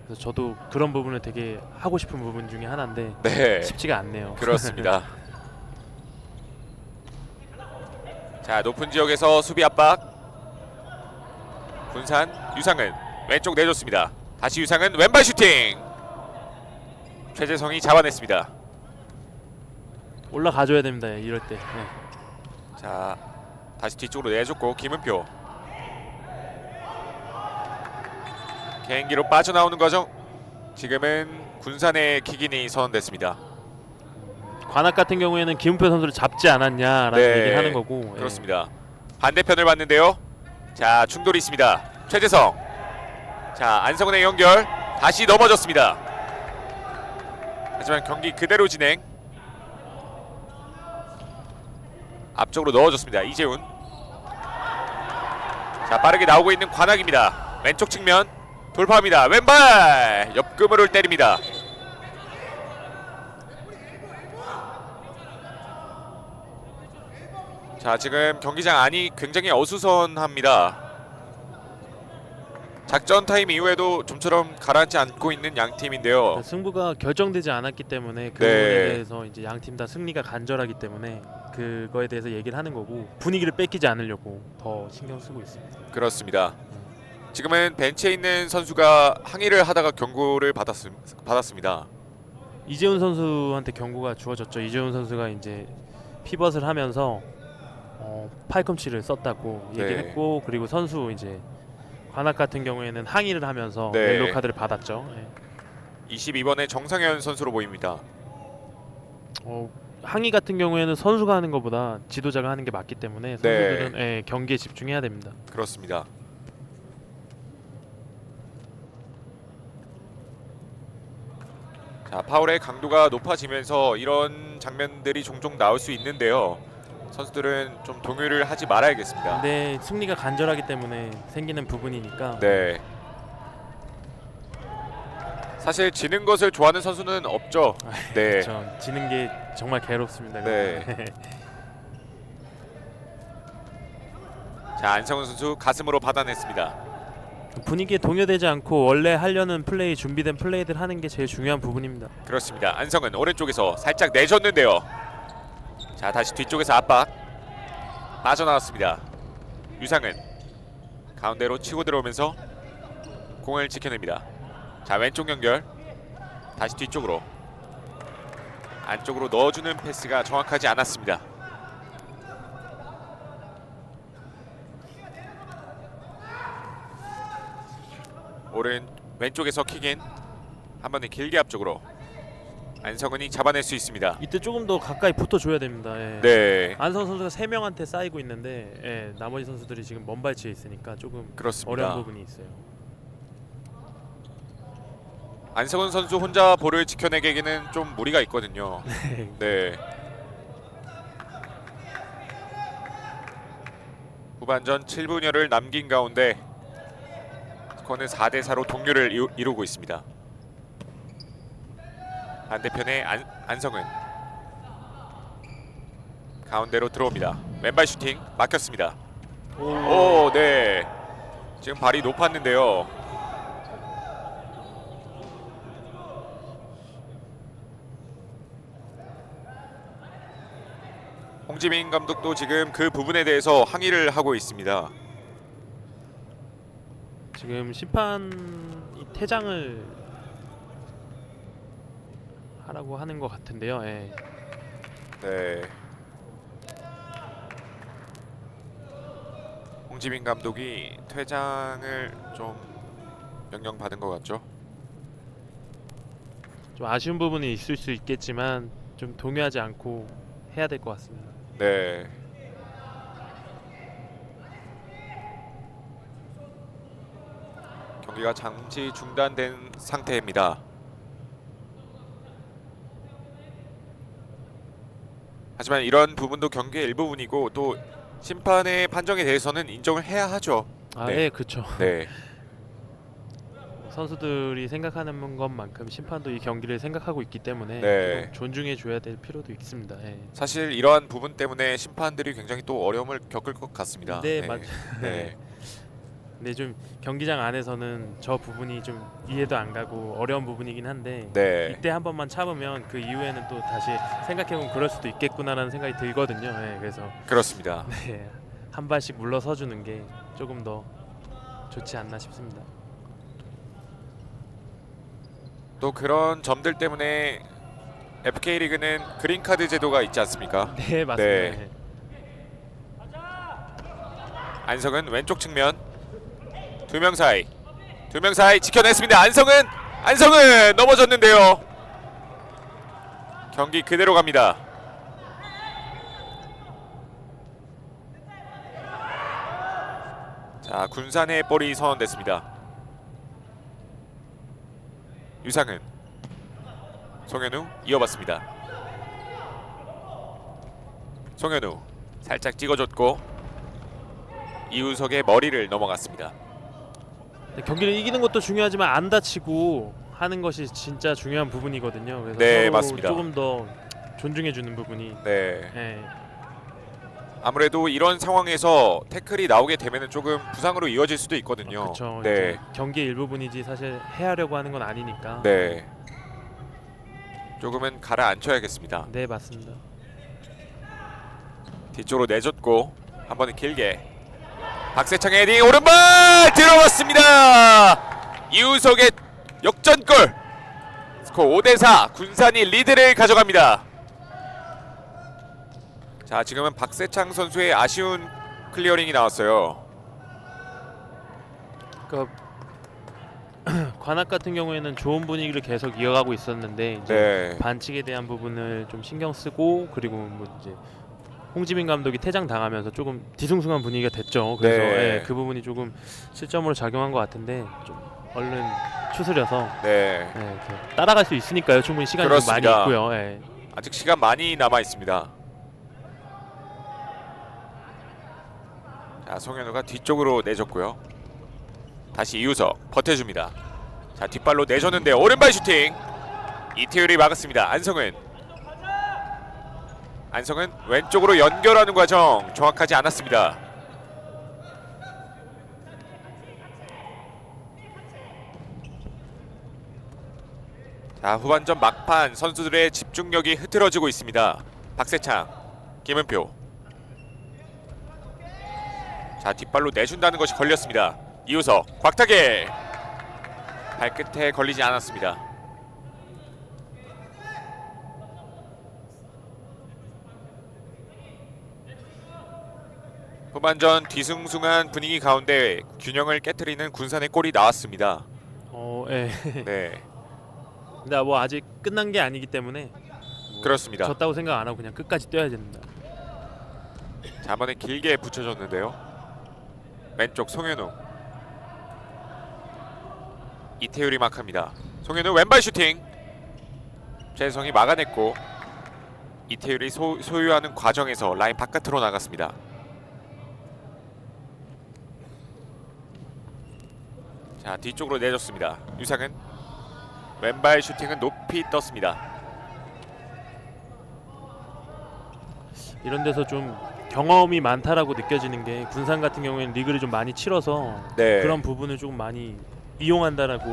그래서 저도 그런 부분을 되게 하고 싶은 부분 중에 하나인데 네. 쉽지가 않네요. 그렇습니다. 자, 높은 지역에서 수비 압박. 군산 유상은 왼쪽 내줬습니다. 다시 유상은 왼발 슈팅. 최재성이 잡아냈습니다. 올라가줘야 됩니다. 이럴 때. 네. 자, 다시 뒤쪽으로 내줬고 김은표. 개인기로 빠져나오는 과정. 지금은 군산의 킥인이 선언됐습니다. 관악 같은 경우에는 김은표 선수를 잡지 않았냐라는 네, 얘기를 하는 거고. 그렇습니다. 반대편을 봤는데요. 자, 충돌이 있습니다. 최재성. 자, 안성은의 연결. 다시 넘어졌습니다. 하지만 경기 그대로 진행. 앞쪽으로 넣어줬습니다. 이재훈. 자, 빠르게 나오고 있는 관악입니다. 왼쪽 측면 돌파합니다. 왼발 옆금으로 때립니다. 자, 지금 경기장 안이 굉장히 어수선합니다. 작전 타임 이후에도 좀처럼 가라앉지 않고 있는 양 팀인데요. 승부가 결정되지 않았기 때문에 그 네. 부분에 대해서 이제 양 팀 다 승리가 간절하기 때문에 그거에 대해서 얘기를 하는 거고 분위기를 뺏기지 않으려고 더 신경 쓰고 있습니다. 그렇습니다. 지금은 벤치에 있는 선수가 항의를 하다가 경고를 받았습니다. 이재훈 선수한테 경고가 주어졌죠. 이재훈 선수가 이제 피벗을 하면서 팔꿈치를 썼다고 네. 얘기했고 그리고 선수 이제 관악 같은 경우에는 항의를 하면서 네. 옐로우 카드를 받았죠. 22번의 정상현 선수로 보입니다. 항의 같은 경우에는 선수가 하는 것보다 지도자가 하는 게 맞기 때문에 선수들은 경기에 집중해야 됩니다. 그렇습니다. 자, 파울의 강도가 높아지면서 이런 장면들이 종종 나올 수 있는데요. 선수들은 좀 동요를 하지 말아야겠습니다. 네, 승리가 간절하기 때문에 생기는 부분이니까. 네. 사실 지는 것을 좋아하는 선수는 없죠. 네. 그렇죠. 지는 게 정말 괴롭습니다. 네. 자, 안성훈 선수 가슴으로 받아냈습니다. 분위기에 동요되지 않고 원래 하려는 플레이, 준비된 플레이들 하는 게 제일 중요한 부분입니다. 그렇습니다. 안성은 오른쪽에서 살짝 내줬는데요. 자, 다시 뒤쪽에서 압박. 빠져나왔습니다. 유상은 가운데로 치고 들어오면서 공을 지켜냅니다. 자, 왼쪽 연결. 다시 뒤쪽으로. 안쪽으로 넣어주는 패스가 정확하지 않았습니다. 왼쪽에서 킥인. 한 번에 길게 앞쪽으로. 안성은이 잡아낼 수 있습니다. 이때 조금 더 가까이 붙어줘야 됩니다. 예. 네. 안성 선수가 3명한테 쌓이고 있는데 예, 나머지 선수들이 지금 먼 발치에 있으니까 조금 그렇습니다. 어려운 부분이 있어요. 안성은 선수 혼자 볼을 지켜내기에는 좀 무리가 있거든요. 네. 후반전 7분여를 남긴 가운데 스코어는 4대4로 동률을 이루고 있습니다. 반대편에 안성은 가운데로 들어옵니다. 왼발 슈팅 막혔습니다. 오, 네. 지금 발이 높았는데요. 홍지민 감독도 지금 그 부분에 대해서 항의를 하고 있습니다. 지금 심판이 퇴장을 하라고 하는 것 같은데요. 예. 네. 홍지민 감독이 퇴장을 좀 명령받은 것 같죠? 좀 아쉬운 부분이 있을 수 있겠지만 좀 동요하지 않고 해야 될 것 같습니다. 네. 경기가 잠시 중단된 상태입니다. 하지만 이런 부분도 경기의 일부분이고 또 심판의 판정에 대해서는 인정을 해야 하죠. 아, 네. 예, 그렇죠. 네. 선수들이 생각하는 것만큼 심판도 이 경기를 생각하고 있기 때문에 네. 좀 존중해 줘야 될 필요도 있습니다. 예. 사실 이러한 부분 때문에 심판들이 굉장히 또 어려움을 겪을 것 같습니다. 네, 맞. 네. 근데 좀 경기장 안에서는 저 부분이 좀 이해도 안 가고 어려운 부분이긴 한데 네. 이때 한 번만 참으면 그 이후에는 또 다시 생각해보면 그럴 수도 있겠구나라는 생각이 들거든요. 예, 그래서 그렇습니다. 네, 한 발씩 물러서 주는 게 조금 더 좋지 않나 싶습니다. 또 그런 점들 때문에 FK리그는 그린카드 제도가 있지 않습니까? 네, 맞습니다. 네. 안성은 왼쪽 측면 두 명 사이 지켜냈습니다. 안성은 넘어졌는데요. 경기 그대로 갑니다. 자, 군산의 볼이 선언됐습니다. 유상은 송현우 이어봤습니다. 송현우 살짝 찍어줬고 이우석의 머리를 넘어갔습니다. 경기를 이기는 것도 중요하지만 안 다치고 하는 것이 진짜 중요한 부분이거든요. 그래서 네, 서로 맞습니다. 조금 더 존중해 주는 부분이. 네. 네. 아무래도 이런 상황에서 태클이 나오게 되면은 조금 부상으로 이어질 수도 있거든요. 그렇죠. 네. 경기의 일부분이지 사실 헤아려고 하는 건 아니니까. 네. 조금은 가라앉혀야겠습니다. 네, 맞습니다. 뒤쪽으로 내줬고 한 번은 길게 박세창의 헤딩 오른발 들어갔습니다. 이우석의 역전골. 스코어 5대4 군산이 리드를 가져갑니다. 자, 지금은 박세창 선수의 아쉬운 클리어링이 나왔어요. 그러니까 관악 같은 경우에는 좋은 분위기를 계속 이어가고 있었는데 이제 네. 반칙에 대한 부분을 좀 신경 쓰고 그리고 뭐 이제 홍지민 감독이 퇴장 당하면서 조금 뒤숭숭한 분위기가 됐죠. 그래서 네. 예, 그 부분이 조금 실점으로 작용한 것 같은데 좀 얼른 추스려서 네. 예, 이렇게 따라갈 수 있으니까요. 충분히 시간이 좀 많이 그렇습니다. 있고요. 예. 아직 시간 많이 남아 있습니다. 자, 송현우가 뒤쪽으로 내줬고요. 다시 이우석 버텨줍니다. 자, 뒷발로 내줬는데 오른발 슈팅. 이태율이 막았습니다. 안성은 왼쪽으로 연결하는 과정 정확하지 않았습니다. 자, 후반전 막판 선수들의 집중력이 흐트러지고 있습니다. 박세창, 김은표. 자, 뒷발로 내준다는 것이 걸렸습니다. 이우석, 곽타계. 발끝에 걸리지 않았습니다. 후반전 뒤숭숭한 분위기 가운데 균형을 깨트리는 군산의 골이 나왔습니다. 예. 네, 근데 뭐 아직 끝난 게 아니기 때문에 뭐 그렇습니다. 졌다고 생각 안 하고 그냥 끝까지 뛰어야 됩니다. 자, 한 번에 길게 붙여줬는데요. 왼쪽 송현우, 이태율이 막합니다. 송현우 왼발 슈팅. 최재성이 막아냈고 이태율이 소유하는 과정에서 라인 바깥으로 나갔습니다. 자, 뒤쪽으로 내줬습니다. 유상은 왼발 슈팅은 높이 떴습니다. 이런 데서 좀 경험이 많다라고 느껴지는 게 군산 같은 경우에는 리그를 좀 많이 치러서 네. 그런 부분을 조금 많이 이용한다라고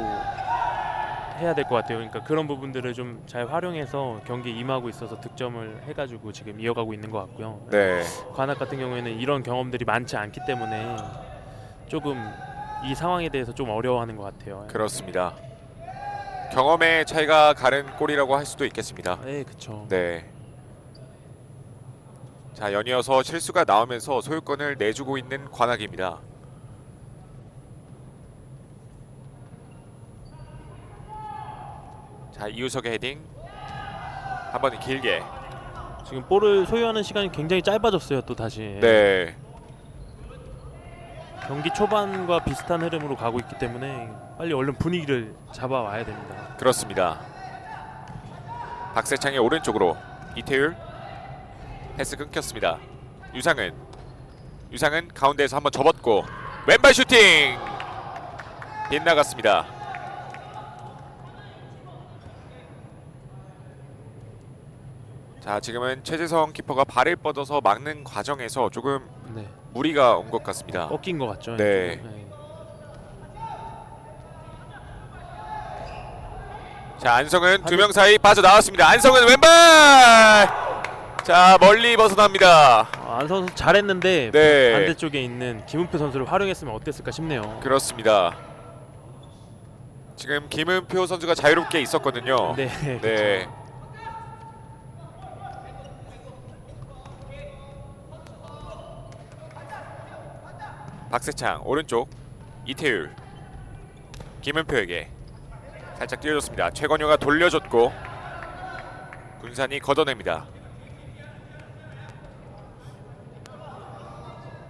해야 될 것 같아요. 그러니까 그런 부분들을 좀 잘 활용해서 경기에 임하고 있어서 득점을 해가지고 지금 이어가고 있는 것 같고요. 네. 관악 같은 경우에는 이런 경험들이 많지 않기 때문에 조금 이 상황에 대해서 좀 어려워하는 것 같아요. 그렇습니다. 경험의 차이가 가른 골이라고 할 수도 있겠습니다. 네, 그렇죠. 네. 자, 연이어서 실수가 나오면서 소유권을 내주고 있는 관악입니다. 자, 이우석의 헤딩 한 번 길게. 지금 볼을 소유하는 시간이 굉장히 짧아졌어요. 또 다시. 네. 경기 초반과 비슷한 흐름으로 가고 있기 때문에 빨리 얼른 분위기를 잡아와야 됩니다. 그렇습니다. 박세창의 오른쪽으로 이태율 패스 끊겼습니다. 유상은 가운데에서 한번 접었고 왼발 슈팅 빗나갔습니다. 자, 지금은 최재성 키퍼가 발을 뻗어서 막는 과정에서 조금 네. 무리가 온 것 같습니다. 꺾인 것 같죠. 네. 네. 자, 안성은 두 명 사이 빠져나왔습니다. 안성은 왼발! 자, 멀리 벗어납니다. 안성 선수 잘했는데 네. 반대쪽에 있는 김은표 선수를 활용했으면 어땠을까 싶네요. 그렇습니다. 지금 김은표 선수가 자유롭게 있었거든요. 네. 네. 박세창 오른쪽 이태율 김은표에게 살짝 띄워줬습니다. 최건효가 돌려줬고 군산이 걷어냅니다.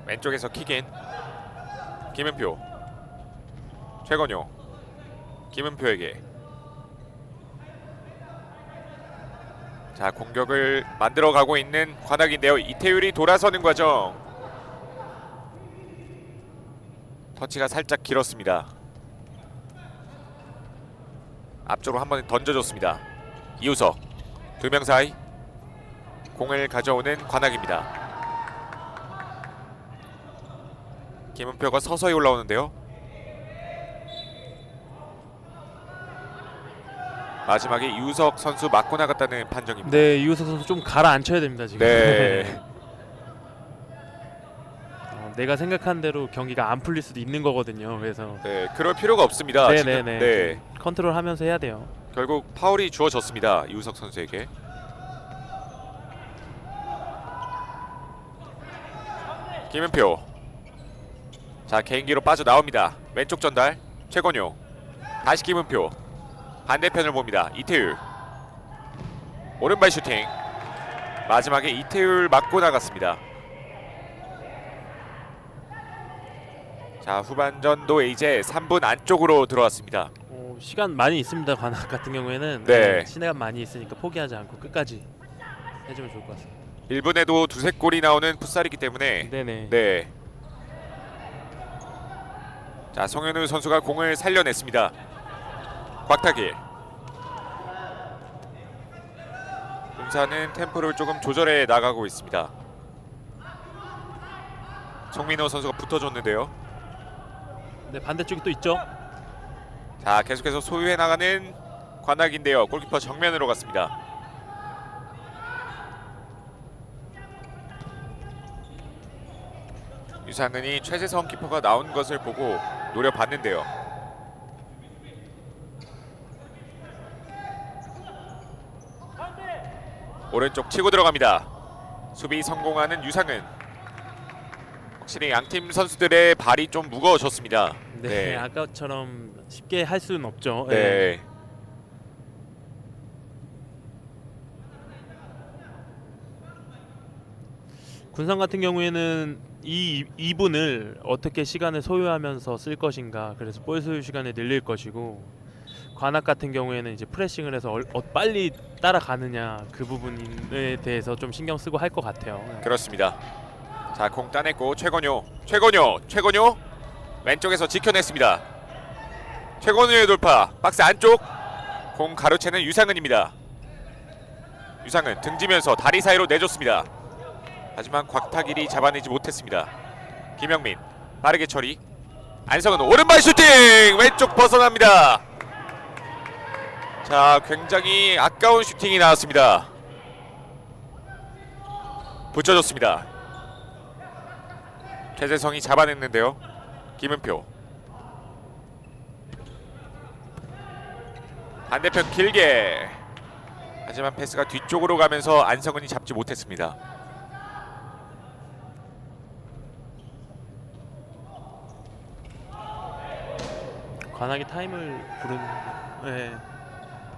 왼쪽에서 킥인 김은표 최건효 김은표에게 자, 공격을 만들어가고 있는 관악인데요. 이태율이 돌아서는 과정 터치가 살짝 길었습니다. 앞쪽으로 한 번 던져줬습니다. 이우석 두 명 사이 공을 가져오는 관악입니다. 김은표가 서서히 올라오는데요. 마지막에 이우석 선수 맞고 나갔다는 판정입니다. 네, 이우석 선수 좀 가라앉혀야 됩니다 지금. 네. 내가 생각한 대로 경기가 안 풀릴 수도 있는 거거든요. 그래서 네, 그럴 필요가 없습니다. 네네네. 네. 컨트롤하면서 해야 돼요. 결국 파울이 주어졌습니다. 이우석 선수에게. 김은표. 자, 개인기로 빠져나옵니다. 왼쪽 전달 최건효. 다시 김은표. 반대편을 봅니다. 이태율. 오른발 슈팅. 마지막에 이태율 맞고 나갔습니다. 자, 후반전도 이제 3분 안쪽으로 들어왔습니다. 시간 많이 있습니다. 관악 같은 경우에는 네. 시간 많이 있으니까 포기하지 않고 끝까지 해주면 좋을 것 같습니다. 1분에도 두세 골이 나오는 풋살이기 때문에 네네. 네. 자, 송현우 선수가 공을 살려냈습니다. 곽타길. 군산은 템포를 조금 조절해 나가고 있습니다. 송민호 선수가 붙어줬는데요. 네, 반대쪽이 또 있죠. 자, 계속해서 소유해 나가는 관악인데요. 골키퍼 정면으로 갔습니다. 유상은이 최재성 키퍼가 나온 것을 보고 노려봤는데요. 오른쪽 치고 들어갑니다. 수비 성공하는 유상은. 확실히 양팀 선수들의 발이 좀 무거워졌습니다. 네, 아까처럼 쉽게 할 수는 없죠. 네. 군산 같은 경우에는 이 2분을 어떻게 시간을 소요하면서 쓸 것인가, 그래서 볼 소유 시간을 늘릴 것이고, 관악 같은 경우에는 이제 프레싱을 해서 빨리 따라가느냐, 그 부분에 대해서 좀 신경 쓰고 할 것 같아요. 그렇습니다. 자, 공 따냈고 최건효 왼쪽에서 지켜냈습니다. 최건효의 돌파, 박스 안쪽 공 가로채는 유상은입니다. 유상은 등지면서 다리 사이로 내줬습니다. 하지만 곽탁일이 잡아내지 못했습니다. 김영민 빠르게 처리. 안성은 오른발 슈팅 왼쪽 벗어납니다. 자, 굉장히 아까운 슈팅이 나왔습니다. 붙여줬습니다. 최재성이 잡아냈는데요. 김은표 반대편 길게, 하지만 패스가 뒤쪽으로 가면서 안성은이 잡지 못했습니다. 관악이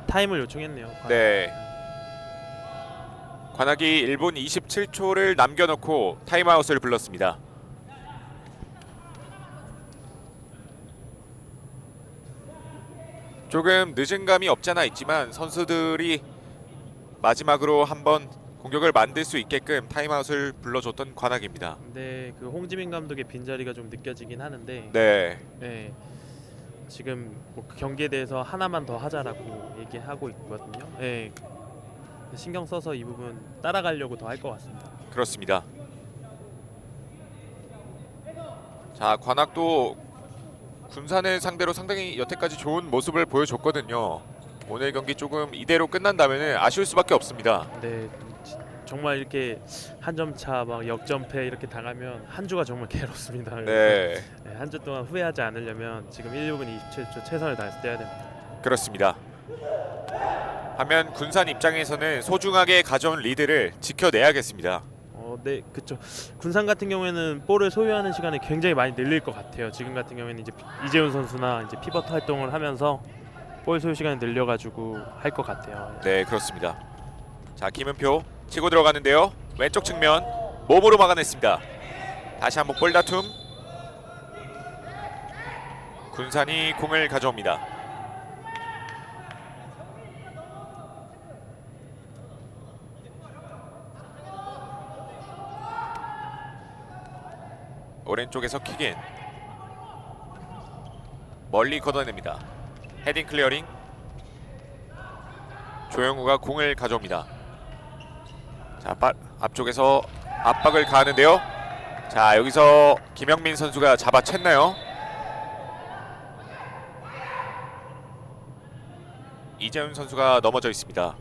타임을 요청했네요. 관악. 네. 관악이 1분 27초를 남겨놓고 타임아웃을 불렀습니다. 조금 늦은 감이 없잖아 있지만 선수들이 마지막으로 한번 공격을 만들 수 있게끔 타임아웃을 불러줬던 관악입니다. 근데 그 홍지민 감독의 빈자리가 좀 느껴지긴 하는데, 네. 지금 뭐 그 경기에 대해서 하나만 더 하자라고 얘기하고 있거든요. 네. 신경 써서 이 부분 따라가려고 더 할 것 같습니다. 그렇습니다. 자, 관악도 군산을 상대로 상당히 여태까지 좋은 모습을 보여줬거든요. 오늘 경기 조금 이대로 끝난다면 아쉬울 수밖에 없습니다. 네, 정말 이렇게 한 점 차 막 역전패 이렇게 당하면 한 주가 정말 괴롭습니다. 네. 한 주 동안 후회하지 않으려면 지금 1분 27초 최선을 다해서 뛰어야 됩니다. 그렇습니다. 반면 군산 입장에서는 소중하게 가져온 리드를 지켜내야겠습니다. 네, 그렇죠. 군산 같은 경우에는 볼을 소유하는 시간이 굉장히 많이 늘릴 것 같아요. 지금 같은 경우에는 이제 이재훈 선수나 이제 피벗 활동을 하면서 볼 소유 시간이 늘려가지고 할 것 같아요. 네, 그렇습니다. 자, 김은표 치고 들어가는데요. 왼쪽 측면 몸으로 막아냈습니다. 다시 한번 볼 다툼. 군산이 공을 가져옵니다. 오른쪽에서 킥인, 멀리 걷어냅니다. 헤딩 클리어링. 조영우가 공을 가져옵니다. 자, 앞쪽에서 압박을 가하는데요. 자, 여기서 김영민 선수가 잡아챘나요? 이재훈 선수가 넘어져 있습니다.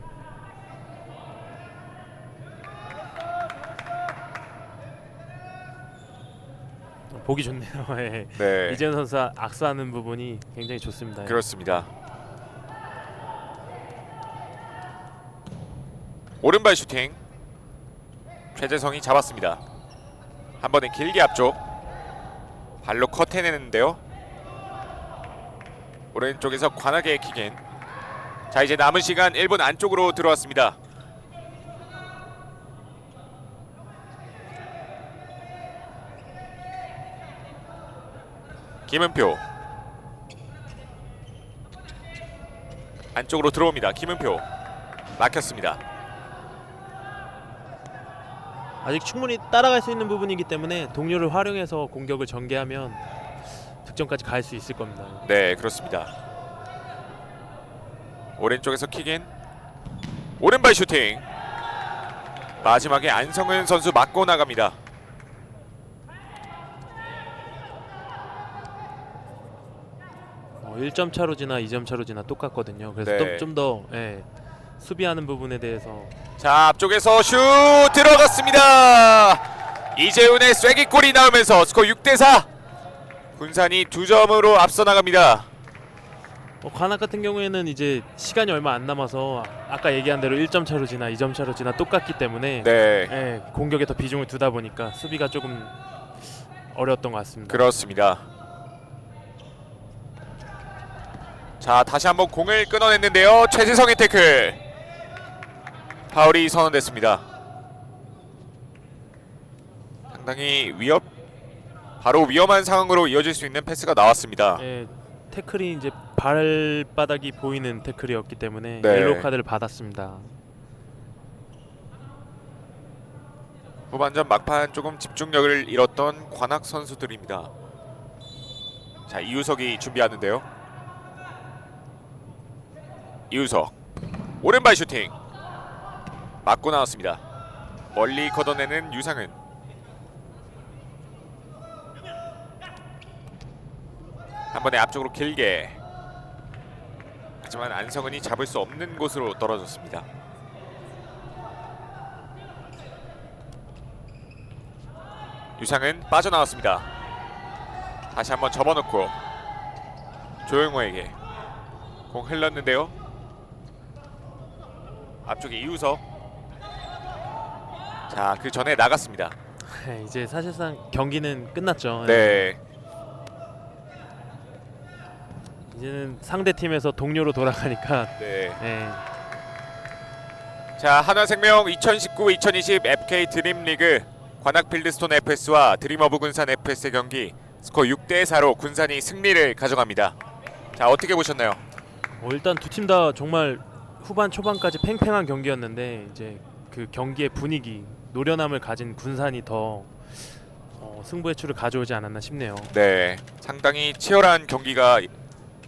보기 좋네요. 네. 이재훈 선수 악수하는 부분이 굉장히 좋습니다. 그렇습니다. 오른발 슈팅. 최재성이 잡았습니다. 한 번은 길게 앞쪽 발로 컷해내는데요. 오른쪽에서 관악의 킥인. 자, 이제 남은 시간 1분 안쪽으로 들어왔습니다. 김은표 안쪽으로 들어옵니다. 김은표 막혔습니다. 아직 충분히 따라갈 수 있는 부분이기 때문에 동료를 활용해서 공격을 전개하면 득점까지 갈 수 있을 겁니다. 네, 그렇습니다. 오른쪽에서 킥인, 오른발 슈팅. 마지막에 안성은 선수 맞고 나갑니다. 어, 1점 차로 지나 2점 차로 지나 똑같거든요. 그래서 네. 좀 더 수비하는 부분에 대해서. 자, 앞쪽에서 슛 들어갔습니다. 이재훈의 쐐기골이 나오면서 스코어 6대4. 군산이 2점으로 앞서 나갑니다. 관악 같은 경우에는 이제 시간이 얼마 안 남아서 아까 얘기한 대로 1점 차로 지나 2점 차로 지나 똑같기 때문에 네. 공격에 더 비중을 두다 보니까 수비가 조금 어려웠던 것 같습니다. 그렇습니다. 자, 다시 한번 공을 끊어냈는데요. 최지성의 태클. 파울이 선언됐습니다. 상당히 바로 위험한 상황으로 이어질 수 있는 패스가 나왔습니다. 네, 태클이 이제 발바닥이 보이는 태클이었기 때문에 네. 옐로우 카드를 받았습니다. 후반전 막판 조금 집중력을 잃었던 관악 선수들입니다. 자, 이우석이 준비하는데요. 이우석 오른발 슈팅 맞고 나왔습니다. 멀리 걷어내는 유상은. 한 번에 앞쪽으로 길게. 하지만 안성은이 잡을 수 없는 곳으로 떨어졌습니다. 유상은 빠져나왔습니다. 다시 한번 접어놓고 조용호에게 공 흘렀는데요. 앞쪽에 이우석. 자, 그 전에 나갔습니다. 이제 사실상 경기는 끝났죠. 네. 이제는 상대 팀에서 동료로 돌아가니까. 네. 네. 자, 한화생명 2019-2020 FK 드림리그 관악필드스톤 FS와 드림어브 군산 FS의 경기 스코어 6대4로 군산이 승리를 가져갑니다. 자, 어떻게 보셨나요? 일단 두 팀 다 정말 후반 초반까지 팽팽한 경기였는데 이제 그 경기의 분위기, 노련함을 가진 군산이 더 승부의 추를 가져오지 않았나 싶네요. 네, 상당히 치열한 경기가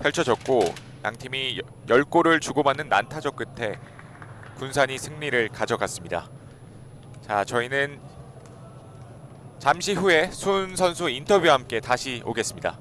펼쳐졌고 양팀이 10골을 주고받는 난타전 끝에 군산이 승리를 가져갔습니다. 자, 저희는 잠시 후에 수훈 선수 인터뷰와 함께 다시 오겠습니다.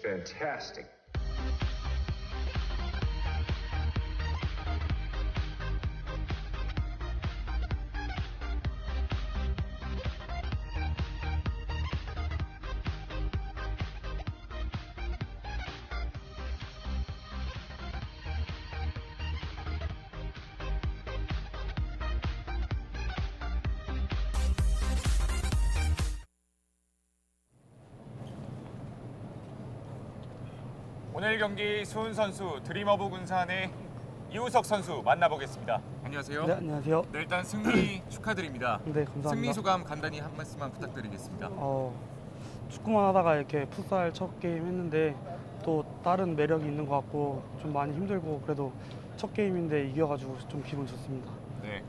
Fantastic. 오늘 경기 수훈 선수, 드림어브 군산의 이우석 선수 만나보겠습니다. 안녕하세요. 네, 안녕하세요. 네, 일단 승리 축하드립니다. 네, 감사합니다. 승리 소감 간단히 한 말씀만 부탁드리겠습니다. 축구만 하다가 이렇게 풋살 첫 게임 했는데 또 다른 매력이 있는 것 같고 좀 많이 힘들고 그래도 첫 게임인데 이겨가지고 좀 기분 좋습니다. 네,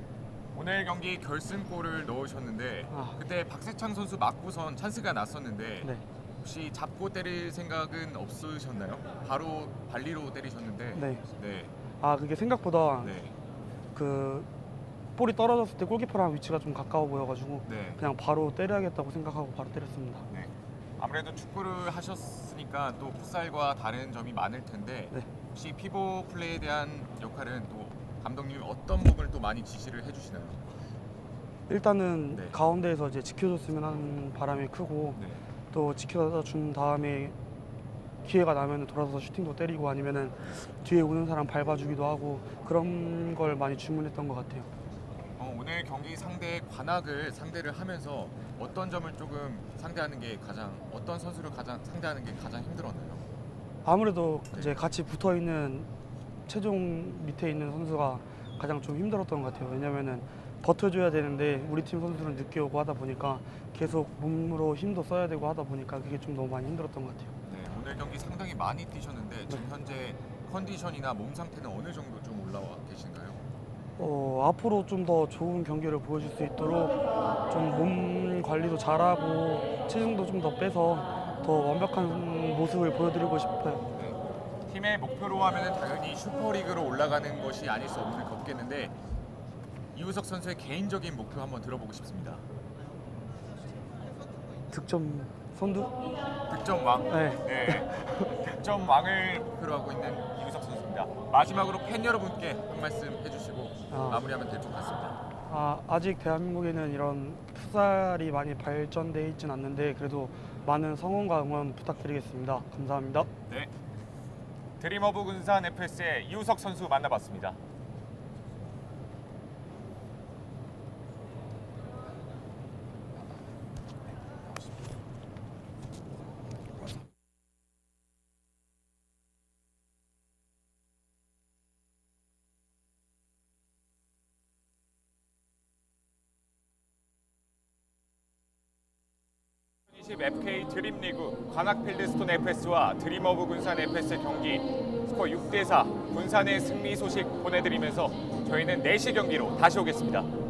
오늘 경기 결승골을 넣으셨는데 그때 박세창 선수 맞고선 찬스가 났었는데 네. 혹시 잡고 때릴 생각은 없으셨나요? 바로 발리로 때리셨는데. 네. 네. 그게 생각보다 네. 그 볼이 떨어졌을 때 골키퍼랑 위치가 좀 가까워 보여가지고 네. 그냥 바로 때려야겠다고 생각하고 바로 때렸습니다. 네. 아무래도 축구를 하셨으니까 또 풋살과 다른 점이 많을 텐데 네. 혹시 피보 플레이에 대한 역할은 또 감독님이 어떤 부분을 또 많이 지시를 해주시나요? 일단은 네. 가운데에서 이제 지켜줬으면 하는 바람이 크고 네. 또 지켜준 다음에 기회가 나면 돌아서서 슈팅도 때리고 아니면은 뒤에 오는 사람 밟아주기도 하고 그런 걸 많이 주문했던 것 같아요. 오늘 경기 상대 관악을 상대를 하면서 어떤 점을 조금 상대하는 게 어떤 선수를 상대하는 게 가장 힘들었나요? 아무래도 이제 같이 붙어 있는 최종 밑에 있는 선수가 가장 좀 힘들었던 것 같아요. 왜냐면은 버텨줘야 되는데 우리 팀 선수들은 늦게 오고 하다 보니까 계속 몸으로 힘도 써야 되고 하다 보니까 그게 좀 너무 많이 힘들었던 것 같아요. 네, 오늘 경기 상당히 많이 뛰셨는데 지금 현재 컨디션이나 몸 상태는 어느 정도 좀 올라와 계신가요? 앞으로 좀 더 좋은 경기를 보여줄 수 있도록 좀 몸 관리도 잘하고 체중도 좀 더 빼서 더 완벽한 모습을 보여드리고 싶어요. 네. 팀의 목표로 하면 당연히 슈퍼리그로 올라가는 것이 아닐 수 없겠는데 이우석 선수의 개인적인 목표 한번 들어보고 싶습니다. 득점 선두? 득점왕. 네. 득점왕을 목표로 하고 있는 이우석 선수입니다. 마지막으로 팬 여러분께 한 말씀 해주시고 마무리하면 될 것 같습니다. 아직 대한민국에는 이런 풋살이 많이 발전돼 있진 않는데 그래도 많은 성원과 응원 부탁드리겠습니다. 감사합니다. 네. 드림오브 군산 FS의 이우석 선수 만나봤습니다. FK 드림리그 관악필드스톤 FS와 드림오브 군산 FS의 경기 스코어 6대4 군산의 승리 소식 보내드리면서 저희는 4시 경기로 다시 오겠습니다.